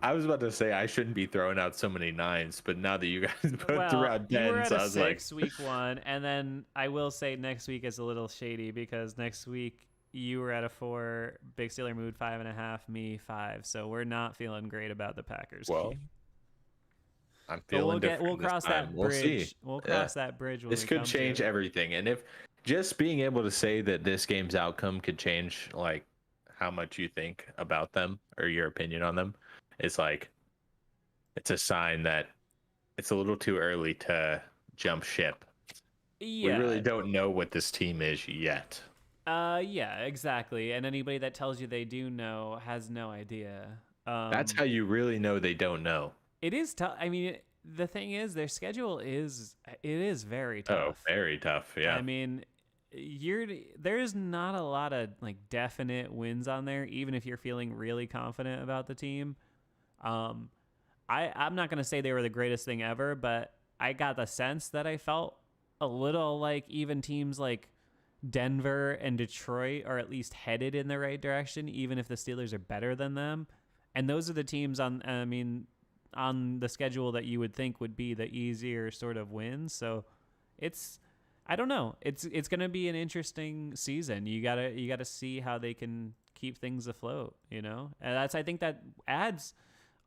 I was about to say I shouldn't be throwing out so many 9s, but now that you guys threw out 10s, you were at a I was 6 week 1, and then I will say next week is a little shady because next week you were at a 4, Big Steeler Mood 5.5, me 5. So we're not feeling great about the Packers. Well, I'm feeling different. We'll cross that bridge. We'll see. We'll cross that bridge. When this could change everything, and if just being able to say that this game's outcome could change, like, how much you think about them or your opinion on them, is like, it's a sign that it's a little too early to jump ship. Yeah. We really don't know what this team is yet. Yeah, exactly. And anybody that tells you they do know has no idea. That's how you really know they don't know. It is tough. I mean, the thing is, their schedule is very tough. Oh, very tough. Yeah. I mean, there's not a lot of like definite wins on there, even if you're feeling really confident about the team. I'm not gonna say they were the greatest thing ever, but I got the sense that I felt a little like even teams like Denver and Detroit are at least headed in the right direction, even if the Steelers are better than them. And those are the teams on the schedule that you would think would be the easier sort of wins. So I don't know. It's going to be an interesting season. You gotta see how they can keep things afloat, And I think that adds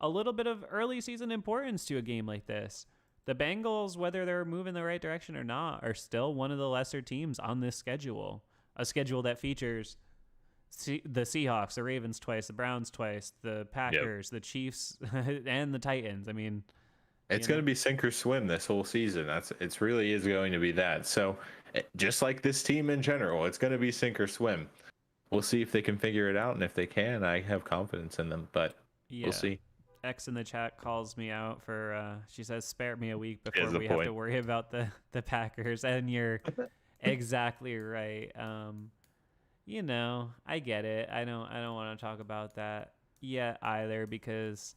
a little bit of early season importance to a game like this. The Bengals, whether they're moving the right direction or not, are still one of the lesser teams on this schedule. A schedule that features the Seahawks, the Ravens twice, the Browns twice, the Packers, the Chiefs, and the Titans. I mean, It's going to be sink or swim this whole season. It's really is going to be that. So just like this team in general, it's going to be sink or swim. We'll see if they can figure it out, and if they can, I have confidence in them. But we'll see. X in the chat calls me out for she says spare me a week before Here's the we have point. to worry about the Packers, and you're exactly right. You know, I get it. I don't want to talk about that yet either, because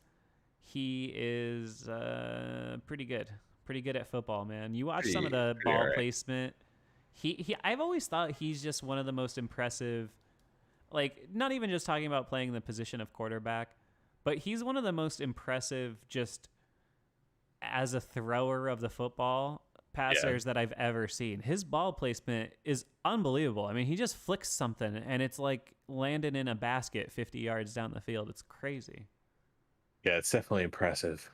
he is pretty good at football, man. You watch some of the ball placement. I've always thought he's just one of the most impressive, like, not even just talking about playing the position of quarterback, but he's one of the most impressive just as a thrower of the football passers that I've ever seen. His ball placement is unbelievable. I mean, he just flicks something and it's like landing in a basket 50 yards down the field. It's crazy. Yeah, it's definitely impressive.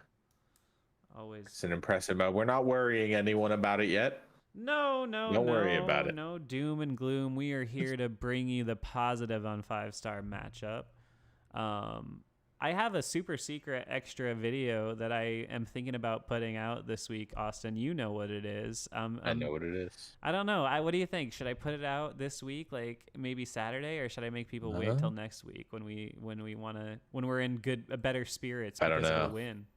Always. It's an impressive, but we're not worrying anyone about it yet. Don't worry about it. No doom and gloom. We are here to bring you the positive on 5-star matchup. I have a super secret extra video that I am thinking about putting out this week, Austin. You know what it is. I know what it is. I don't know. What do you think? Should I put it out this week, like maybe Saturday, or should I make people wait till next week when we're in better spirits because of the win?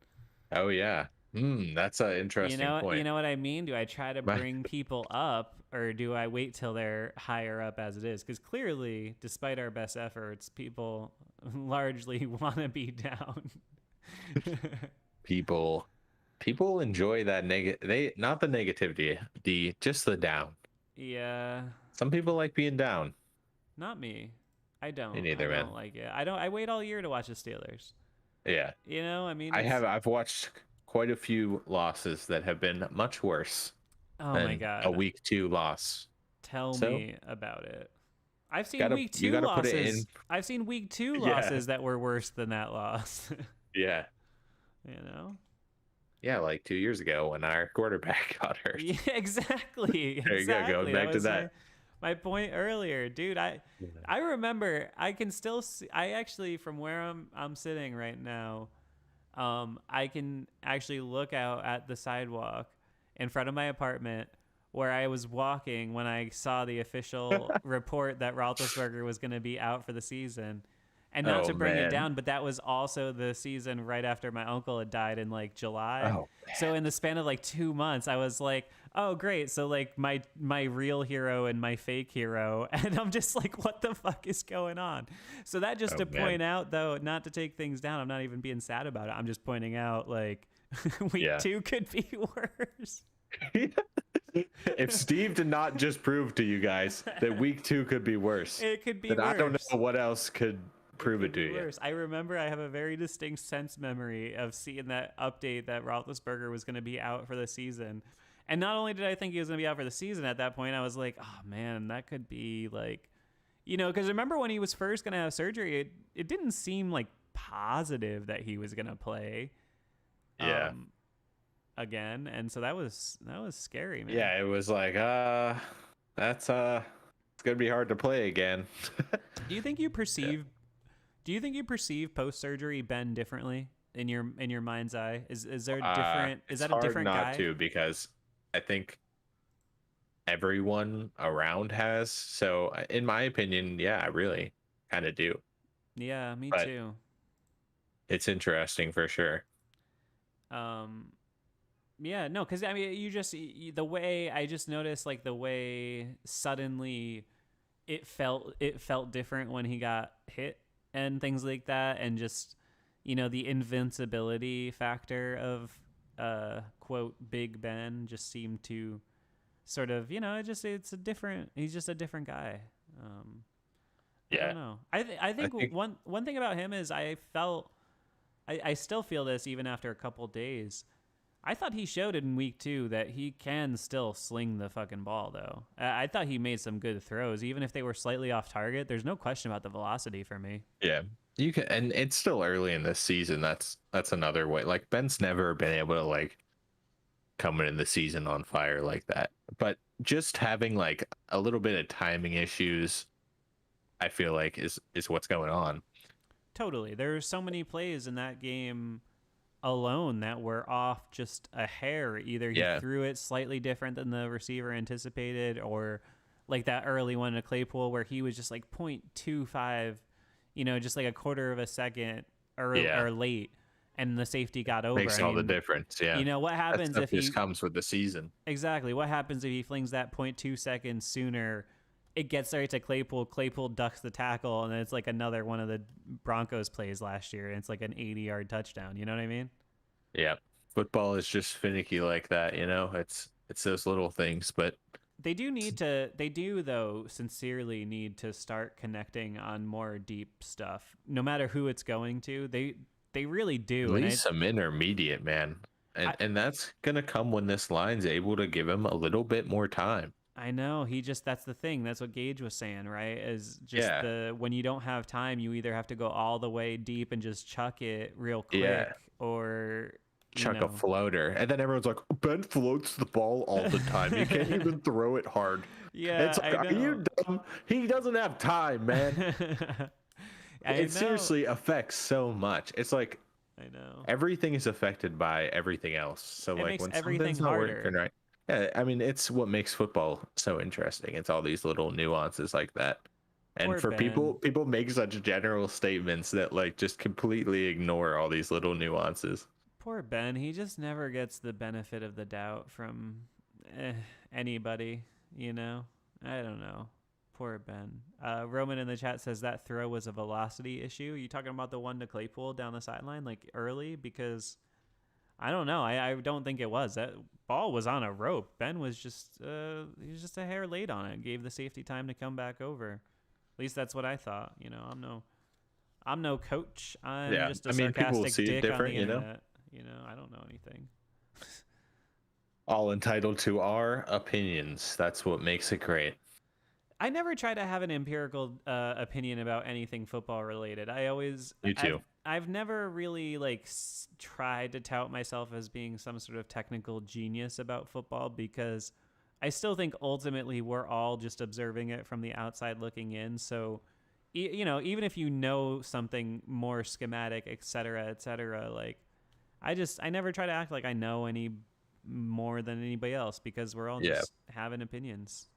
Oh yeah. That's an interesting point. You know what I mean? Do I try to bring people up, or do I wait till they're higher up as it is? Because clearly, despite our best efforts, people largely want to be down. people enjoy that not the negativity, just the down. Yeah. Some people like being down. Not me. I don't. Me neither, man. I don't like it. I wait all year to watch the Steelers. Yeah. You know, I mean, I've watched quite a few losses that have been much worse. Oh my God. A week 2 loss. Tell me about it. I've seen week 2 losses. I've seen week 2 losses that were worse than that loss. Yeah. You know? Yeah, like 2 years ago when our quarterback got hurt. Yeah, exactly. There you go. Going back to that. My point earlier, dude. I remember. I can still see. I actually, from where I'm sitting right now, I can actually look out at the sidewalk in front of my apartment where I was walking when I saw the official report that Roethlisberger was going to be out for the season. And not to bring it down, but that was also the season right after my uncle had died in like July. So in the span of like 2 months, I was like, oh, great. So like my real hero and my fake hero. And I'm just like, what the fuck is going on? So that just to point out, though, not to take things down. I'm not even being sad about it. I'm just pointing out like week 2 could be worse. If Steve did not just prove to you guys that week 2 could be worse, it could be worse. I don't know what else could prove it to you. Worse. I remember I have a very distinct sense memory of seeing that update that Roethlisberger was going to be out for the season. And not only did I think he was going to be out for the season at that point, I was like, oh man, that could be like, you know, because remember when he was first going to have surgery, it didn't seem like positive that he was going to play. Yeah. Again, and so that was scary, man. Yeah, it was like it's gonna be hard to play again. Do you think you perceive post-surgery Ben differently in your mind's eye? Is there a different is that a different guy? It's hard not to, because I think everyone around has. So in my opinion, yeah, I really kind of do. Yeah, me too. It's interesting for sure. Yeah, no, because I mean, the way I just noticed, like the way suddenly it felt different when he got hit and things like that, and just, you know, the invincibility factor of quote Big Ben just seemed to sort of, you know, he's just a different guy. I don't know. I think one thing about him is I still feel this even after a couple days. I thought he showed in week 2 that he can still sling the fucking ball, though. I thought he made some good throws, even if they were slightly off target. There's no question about the velocity for me. Yeah, you can, and it's still early in this season. That's another way. Like Ben's never been able to like come in the season on fire like that. But just having like a little bit of timing issues, I feel like is what's going on. Totally. There are so many plays in that game alone that were off just a hair. Either he Yeah. threw it slightly different than the receiver anticipated, or like that early one to Claypool where he was just like 0.25, just like a quarter of a second Yeah. or late, and the safety got over. Makes I all the mean, difference. Yeah. what That happens stuff if just he comes with the season. exactly what happens if he flings that 0.2 seconds sooner? It gets right to Claypool. Claypool ducks the tackle, and then it's like another one of the Broncos plays last year, and it's like an 80-yard touchdown. You know what I mean? Yeah. Football is just finicky like that, you know? It's those little things, but They do though sincerely need to start connecting on more deep stuff, no matter who it's going to. They really at do. And least some intermediate, man. I And that's gonna come when this line's able to give him a little bit more time. I know that's the thing. That's what Gage was saying, right? Is just Yeah. when you don't have time, you either have to go all the way deep and just chuck it real quick, Yeah. or Chuck a floater. And then everyone's like, Ben floats the ball all the time. You can't even throw it hard. yeah, It's like, I are you know. dumb? He doesn't have time, man. I It know. seriously affects so much. It's like I know. everything is affected by everything else. So It like makes when everything something's not harder. working right. Yeah, I mean it's what makes football so interesting. It's all these little nuances like that. And Poor for Ben. people make such general statements that like just completely ignore all these little nuances. Poor Ben. He just never gets the benefit of the doubt from anybody, I don't know. Poor Ben. Roman in the chat says that throw was a velocity issue. You talking about the one to Claypool down the sideline, like early? Because I don't know. I don't think it was. That ball was on a rope. Ben was he was just a hair late on it. Gave the safety time to come back over. At least that's what I thought. I'm no coach. I'm Yeah. just a I mean people will sarcastic see it dick on different, the you know. internet. I don't know anything. All entitled to our opinions. That's what makes it great. I never try to have an empirical opinion about anything football related. You too. I've never really tried to tout myself as being some sort of technical genius about football, because I still think ultimately we're all just observing it from the outside looking in. So, even if you know something more schematic, et cetera, like I never try to act like I know any more than anybody else, because we're all Yeah. just having opinions.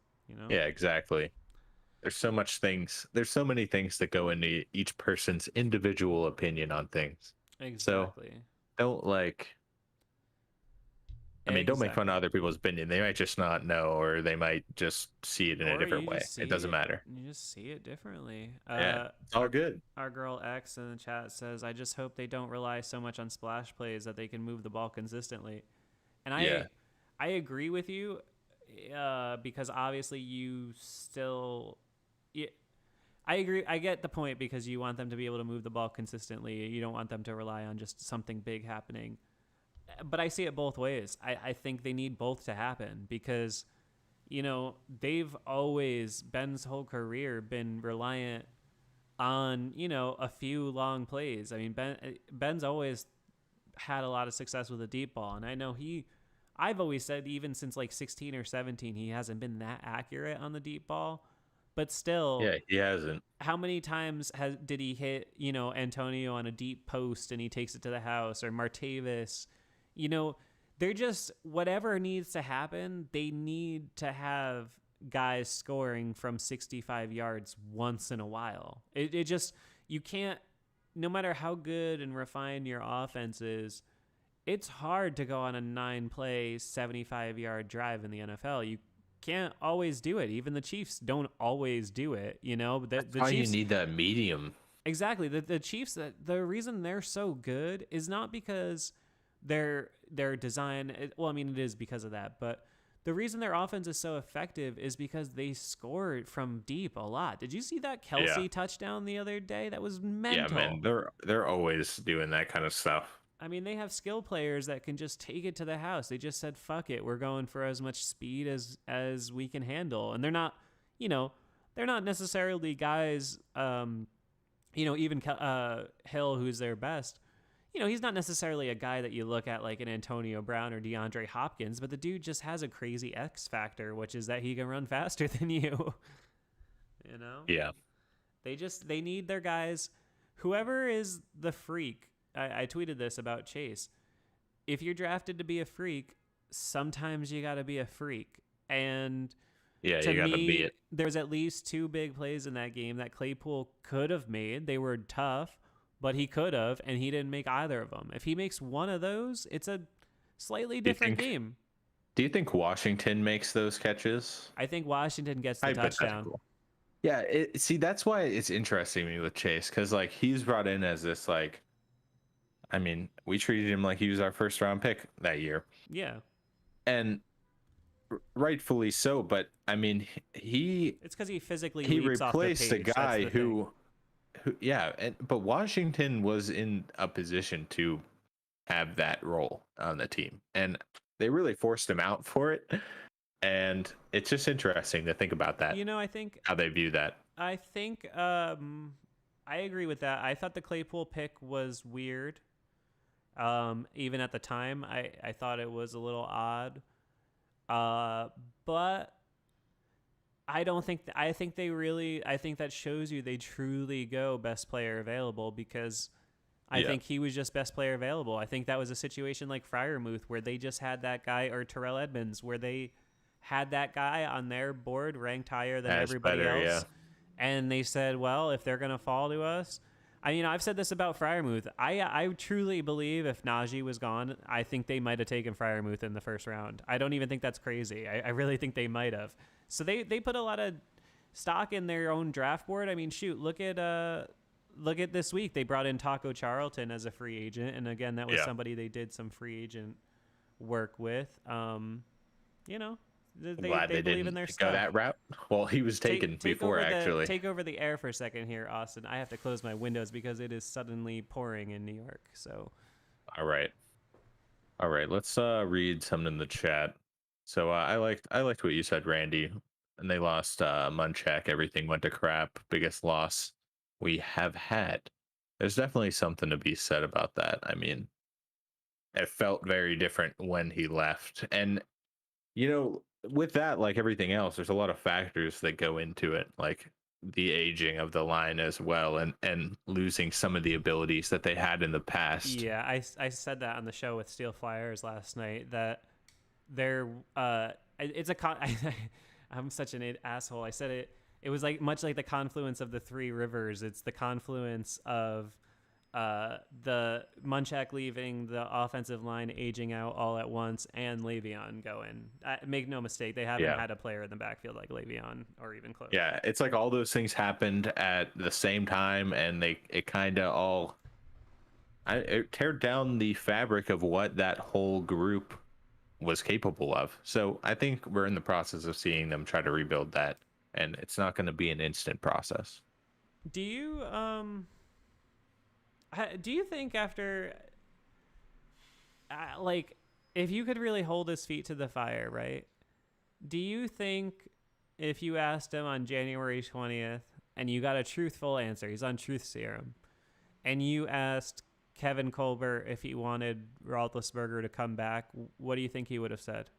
Yeah, exactly. There's so many things that go into each person's individual opinion on things. So Exactly. don't don't make fun of other people's opinion. They might just not know, or they might just see it in a different way. It doesn't matter. You just see it differently. Yeah, it's all good. Our girl X in the chat says, "I just hope they don't rely so much on splash plays that they can move the ball consistently." And I agree with you, because obviously I agree. I get the point, because you want them to be able to move the ball consistently. You don't want them to rely on just something big happening. But I see it both ways. I think they need both to happen, because, they've always, Ben's whole career, been reliant on, a few long plays. I mean, Ben's always had a lot of success with a deep ball. And I know I've always said, even since 16 or 17, he hasn't been that accurate on the deep ball. But still, Yeah, he hasn't. How many times did he hit, Antonio on a deep post and he takes it to the house, or Martavis? They're just, whatever needs to happen, they need to have guys scoring from 65 yards once in a while. It just, you can't, no matter how good and refined your offense is, it's hard to go on a 9-play, 75-yard drive in the NFL. You can't always do it. Even the Chiefs don't always do it, That's the why Chiefs, you need that medium. Exactly. The Chiefs, the reason they're so good is not because their design, well, I mean, it is because of that, but the reason their offense is so effective is because they score from deep a lot. Did you see that Kelsey touchdown the other day? That was mental. Yeah, man, they're always doing that kind of stuff. I mean, they have skill players that can just take it to the house. They just said, fuck it. We're going for as much speed as we can handle. And they're not, they're not necessarily guys, even Hill, who's their best. He's not necessarily a guy that you look at like an Antonio Brown or DeAndre Hopkins, but the dude just has a crazy X factor, which is that he can run faster than you. Yeah. They need their guys. Whoever is the freak I tweeted this about Chase. If you're drafted to be a freak, sometimes you got to be a freak. And Yeah, to you got to be me, it. there's at least 2 big plays in that game that Claypool could have made. They were tough, but he could have, and he didn't make either of them. If he makes one of those, it's a slightly different game. Do you think Washington makes those catches? I think Washington gets the touchdown. Hypothetical. Yeah, see, that's why it's interesting to me with Chase, because like he's brought in as this like, I mean, we treated him like he was our first round pick that year. Yeah, and rightfully so. But I mean, it's because he physically he leaps replaced off the a page. guy who yeah, but Washington was in a position to have that role on the team, and they really forced him out for it. And it's just interesting to think about that. You know, I think how they view that. I think I agree with that. I thought the Claypool pick was weird. Even at the time, I thought it was a little odd. But I don't think I think they really I think that shows you they truly go best player available, because I think he was just best player available. I think that was a situation like freiermuth where they just had that guy, or Terrell Edmonds, where they had that guy on their board ranked higher than everybody else. Yeah. And they said, well, if they're going to fall to us, I've said this about freiermuth. I truly believe if Najee was gone, I think they might have taken freiermuth in the first round. I don't even think that's crazy. I really think they might have. So they put a lot of stock in their own draft board. I mean, shoot, look at this week. They brought in Taco Charlton as a free agent. And again, that was somebody they did some free agent work with. They believe in their stuff. Go that route. Well, he was taken before, actually. Take over the air for a second here, Austin. I have to close my windows because it is suddenly pouring in New York. So, all right. Let's read something in the chat. So I liked what you said, Randy. And they lost Munchak. Everything went to crap. Biggest loss we have had. There's definitely something to be said about that. I mean, it felt very different when he left, and with that, like everything else, there's a lot of factors that go into it, like the aging of the line as well, and losing some of the abilities that they had in the past. Yeah, I said that on the show with Steel Flyers last night, that they're it's I'm such an asshole. I said it was like much like the confluence of the 3 rivers. It's the confluence of the Munchak leaving, the offensive line aging out all at once, and Le'Veon going. Make no mistake, they haven't had a player in the backfield like Le'Veon, or even close. Yeah, it's like all those things happened at the same time, and it kind of all it teared down the fabric of what that whole group was capable of. So I think we're in the process of seeing them try to rebuild that, and it's not going to be an instant process. Do you think after, if you could really hold his feet to the fire, right? Do you think if you asked him on January 20th and you got a truthful answer, he's on Truth Serum, and you asked Kevin Colbert if he wanted Roethlisberger to come back, what do you think he would have said?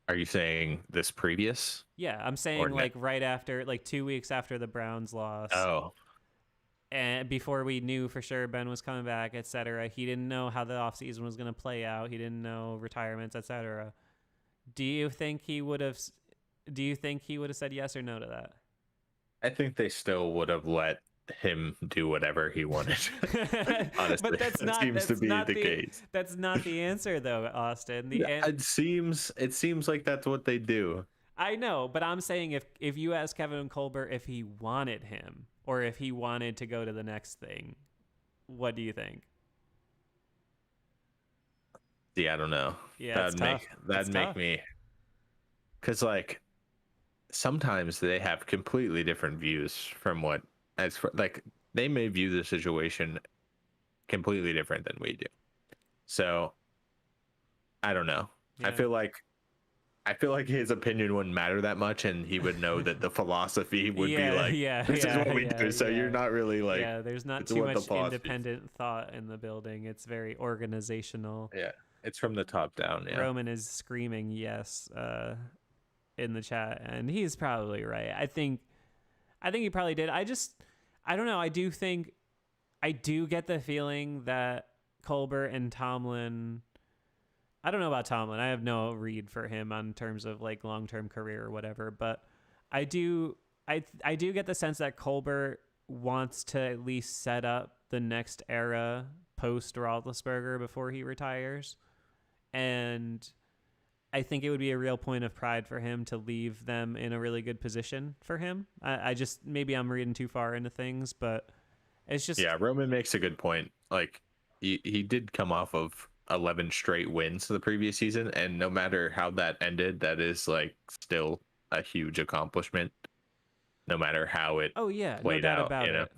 Are you saying this previous? Yeah, I'm saying right after, 2 weeks after the Browns lost. Oh. And before we knew for sure Ben was coming back, etc. He didn't know how the offseason was going to play out. He didn't know retirements, etc. Do you think he would have said yes or no to that? I think they still would have let him do whatever he wanted. Honestly, but that seems to be the case. That's not the answer, though, Austin. It seems like that's what they do. I know, but I'm saying if you ask Kevin Colbert if he wanted him or if he wanted to go to the next thing, what do you think? Yeah, I don't know. Yeah, that'd make me, because sometimes they have completely different views from what they may view the situation completely different than we do. So I don't know. Yeah. I feel like his opinion wouldn't matter that much, and he would know that the philosophy would be this is what we do. So you're not really there's not too much independent thought in the building. It's very organizational. Yeah, it's from the top down. Yeah. Roman is screaming yes in the chat, and he's probably right. I think he probably did. I don't know. I do think I do get the feeling that Colbert and Tomlin. I don't know about Tomlin. I have no read for him on terms of like long term career or whatever, but I do. I do get the sense that Colbert wants to at least set up the next era post Roethlisberger before he retires, and I think it would be a real point of pride for him to leave them in a really good position for him. I just maybe I'm reading too far into things, but it's just Yeah, Roman makes a good point. Like he did come off of 11 straight wins the previous season, and no matter how that ended, that is like still a huge accomplishment. No matter how it oh yeah, no played doubt out, about it.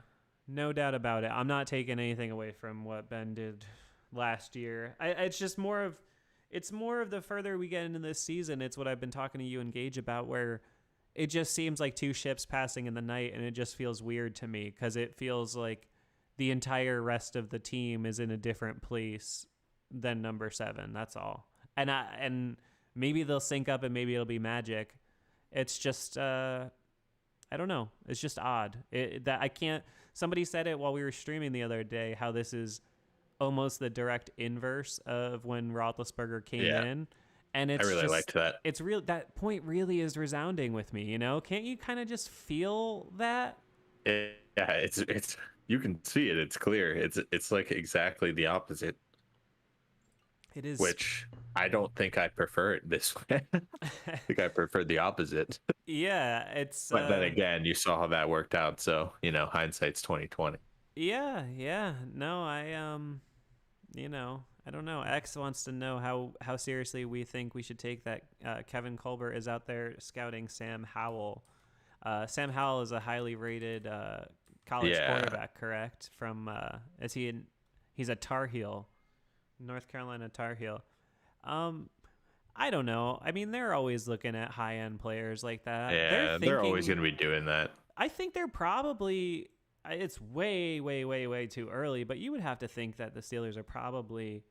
No doubt about it. I'm not taking anything away from what Ben did last year. It's just more of it's more of the further we get into this season, it's what I've been talking to you and Gage about, where it just seems like two ships passing in the night, and it just feels weird to me because it feels like the entire rest of the team is in a different place than number 7. That's all. And maybe they'll sync up and maybe it'll be magic. It's just I don't know. It's just odd. That I can't. Somebody said it while we were streaming the other day. How this is almost the direct inverse of when Roethlisberger came yeah, in, and it's I really just liked that. it's real. That point really is resounding with me. You know, can't you kind of just feel that? Yeah, it's you can see it. It's clear. It's like exactly the opposite. It is. Which I don't think I prefer it this way. I think I prefer the opposite. Yeah, it's. But then again, you saw how that worked out. So hindsight's 2020. Yeah. No, you know, I don't know. X wants to know how seriously we think we should take that Kevin Colbert is out there scouting Sam Howell. Sam Howell is a highly rated college quarterback, correct? From he's a Tar Heel, North Carolina Tar Heel. I don't know. I mean, they're always looking at high end players like that. Yeah, they're always going to be doing that. I think they're probably. It's way too early, but you would have to think that the Steelers are probably.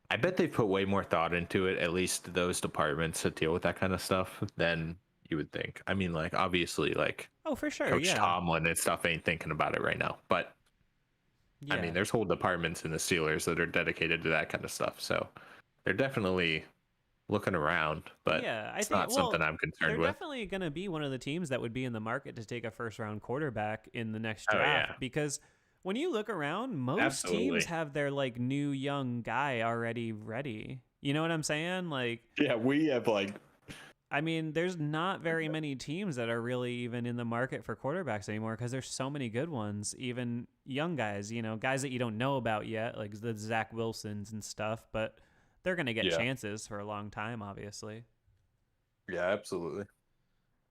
I bet they put way more thought into it, at least those departments that deal with that kind of stuff, than you would think. I mean, like, obviously, like, Oh, for sure. Coach Yeah. Tomlin and stuff ain't thinking about it right now. But, Yeah. I mean, there's whole departments in the Steelers that are dedicated to that kind of stuff. So they're definitely looking around, but yeah, it's not something I'm concerned they're with. definitely going to be one of the teams that would be in the market to take a first-round quarterback in the next draft because when you look around, most teams have their like new young guy already ready. You know what I'm saying? Like, yeah, we have like. I mean, there's not very many teams that are really even in the market for quarterbacks anymore because there's so many good ones, even young guys, you know, guys that you don't know about yet, like the Zach Wilsons and stuff, but they're going to get chances for a long time, obviously. Yeah, absolutely.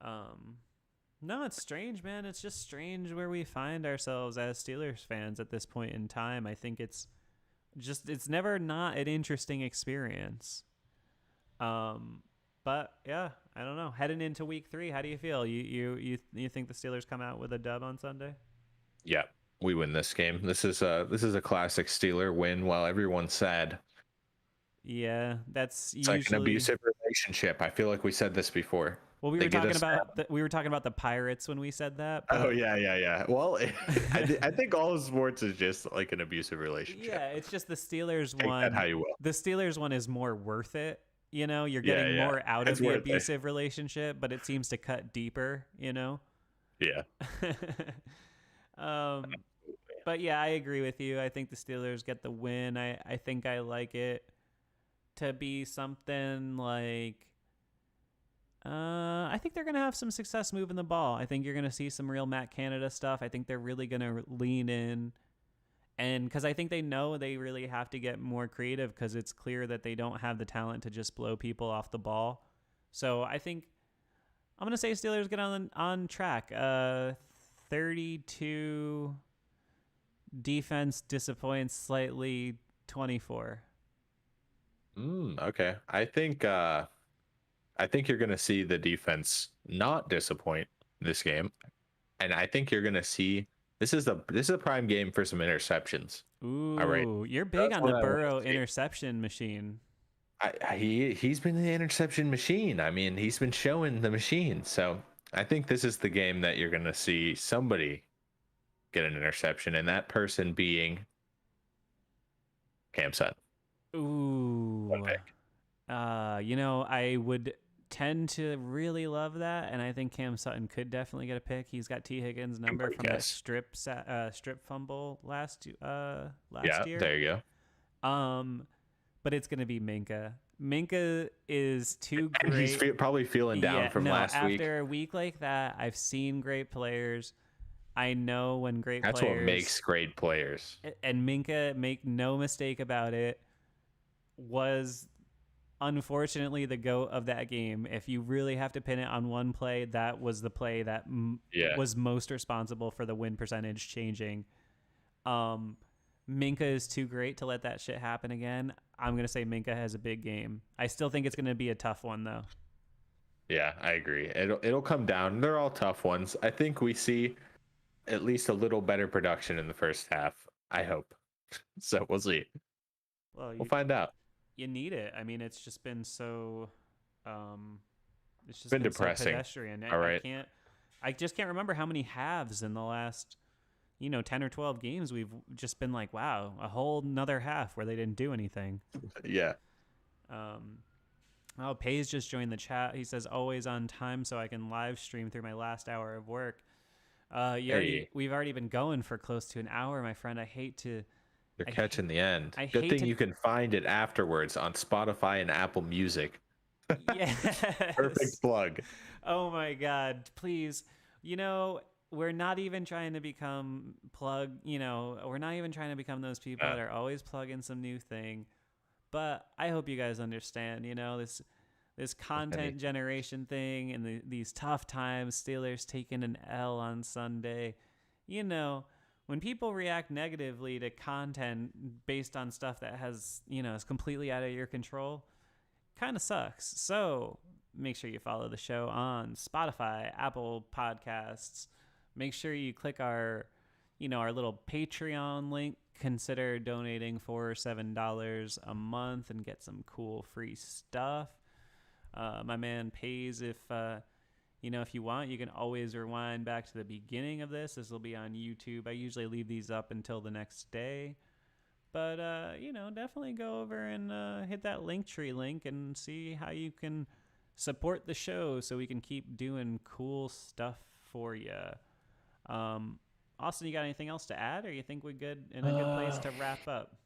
No, it's strange, man. It's just strange where we find ourselves as Steelers fans at this point in time. I think it's never not an interesting experience. But yeah, I don't know. Heading into week 3, how do you feel? You think the Steelers come out with a dub on Sunday? Yeah, we win this game. This is a classic Steeler win while everyone's sad. Yeah, that's it's usually like an abusive relationship. I feel like we said this before. Well, we were talking about the Pirates when we said that. But... Oh yeah. Well, I think all of sports is just like an abusive relationship. Yeah, it's just the Steelers one. Take that how you will. The Steelers one is more worth it. You know, you're getting more out of the abusive relationship, but it seems to cut deeper. You know. Yeah. But yeah, I agree with you. I think the Steelers get the win. I think I like it to be something like I think they're going to have some success moving the ball. I think you're going to see some real Matt Canada stuff. I think they're really going to lean in, and because I think they know they really have to get more creative because it's clear that they don't have the talent to just blow people off the ball. So I think I'm going to say Steelers get on track. 32, defense disappoints slightly, 24. Okay. I think you're going to see the defense not disappoint this game, and I think you're going to see this is a prime game for some interceptions. Ooh, all right. You're big on the Burrow interception machine. He's been the interception machine. I mean, he's been showing the machine. So I think this is the game that you're going to see somebody get an interception, and that person being Cam Sutton. One Ooh. pick. I would tend to really love that, and I think Cam Sutton could definitely get a pick. He's got T. Higgins' number Complete from that guess. strip fumble last Yeah, year. there you go. But it's gonna be Minka. Minka is too And he's great. probably feeling down Yeah, from no. last week. After a week like that, I've seen great players. I know when great That's what players makes great players. and Minka, make no mistake about it, was unfortunately the GOAT of that game. If you really have to pin it on one play, that was the play that Yeah. was most responsible for the win percentage changing. Minka is too great to let that shit happen again. I'm going to say Minka has a big game. I still think it's going to be a tough one, though. Yeah, I agree. It'll come down. They're all tough ones. I think we see at least a little better production in the first half. I hope. So we'll see. Well, We'll find out. you need it. I mean, it's just been so it's just Been been so depressing. pedestrian. All right. I just can't remember how many halves in the last 10 or 12 games we've just been like, wow, a whole another half where they didn't do anything. Yeah. Pays just joined the chat. He says always on time so I can live stream through my last hour of work. We've already been going for close to an hour, my friend. I hate to. You're catching the end. I Good hate thing to- you can find it afterwards on Spotify and Apple Music. Yes. Perfect plug. Oh my God! Please, we're not even trying to become we're not even trying to become those people that are always plugging some new thing. But I hope you guys understand. This content generation thing and these tough times. Steelers taking an L on Sunday. When people react negatively to content based on stuff that is completely out of your control, kind of sucks. So make sure you follow the show on Spotify, Apple Podcasts. Make sure you click our little Patreon link. Consider donating $4 or $7 a month and get some cool free stuff. My man pays if you want. You can always rewind back to the beginning of this. This will be on YouTube. I usually leave these up until the next day. But, definitely go over and hit that Linktree link and see how you can support the show so we can keep doing cool stuff for you. Austin, you got anything else to add, or you think we're good in a good place to wrap up?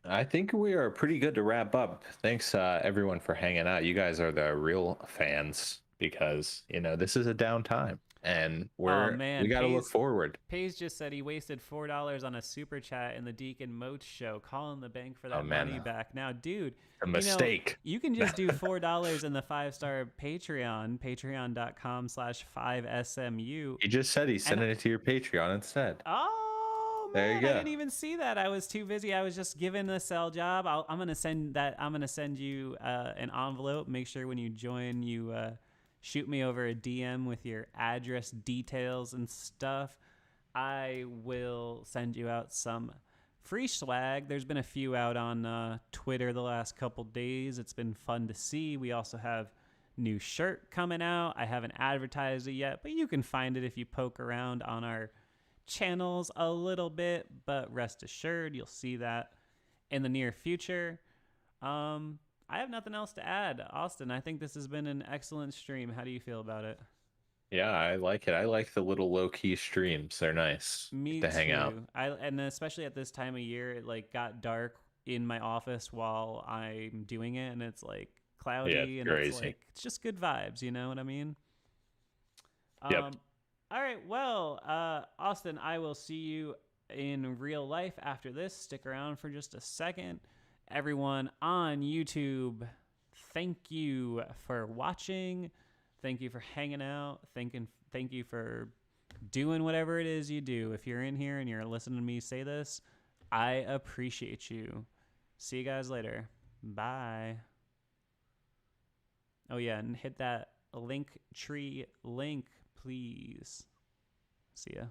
I think we are pretty good to wrap up. Thanks, everyone, for hanging out. You guys are the real fans because this is a down time, and we got to look forward. Pays just said he wasted $4 on a super chat in the Deacon Moat show, calling the bank for that money back. Now, dude, a mistake. You can just do $4 in the 5-star Patreon, patreon.com/5SMU. He just said he's sending it to your Patreon instead. Oh, man, there you go. I didn't even see that. I was too busy. I was just given a cell job. I'm gonna send you an envelope. Make sure when you join, you shoot me over a DM with your address details and stuff. I will send you out some free swag. There's been a few out on Twitter the last couple days. It's been fun to see. We also have new shirt coming out. I haven't advertised it yet, but you can find it if you poke around on our channels a little bit. But rest assured, you'll see that in the near future. I have nothing else to add. Austin, I think this has been an excellent stream. How do you feel about it? Yeah, I like it. I like the little low-key streams. They're nice. Me to too. Hang out. And especially at this time of year, it got dark in my office while I'm doing it, and it's cloudy, and crazy. It's just good vibes. You know what I mean? Yep. All right. Well, Austin, I will see you in real life after this. Stick around for just a second. Everyone on YouTube, thank you for watching. Thank you for hanging out. Thank you for doing whatever it is you do. If you're in here and you're listening to me say this, I appreciate you. See you guys later. Bye. Oh, yeah, and hit that Linktree link, please. See ya.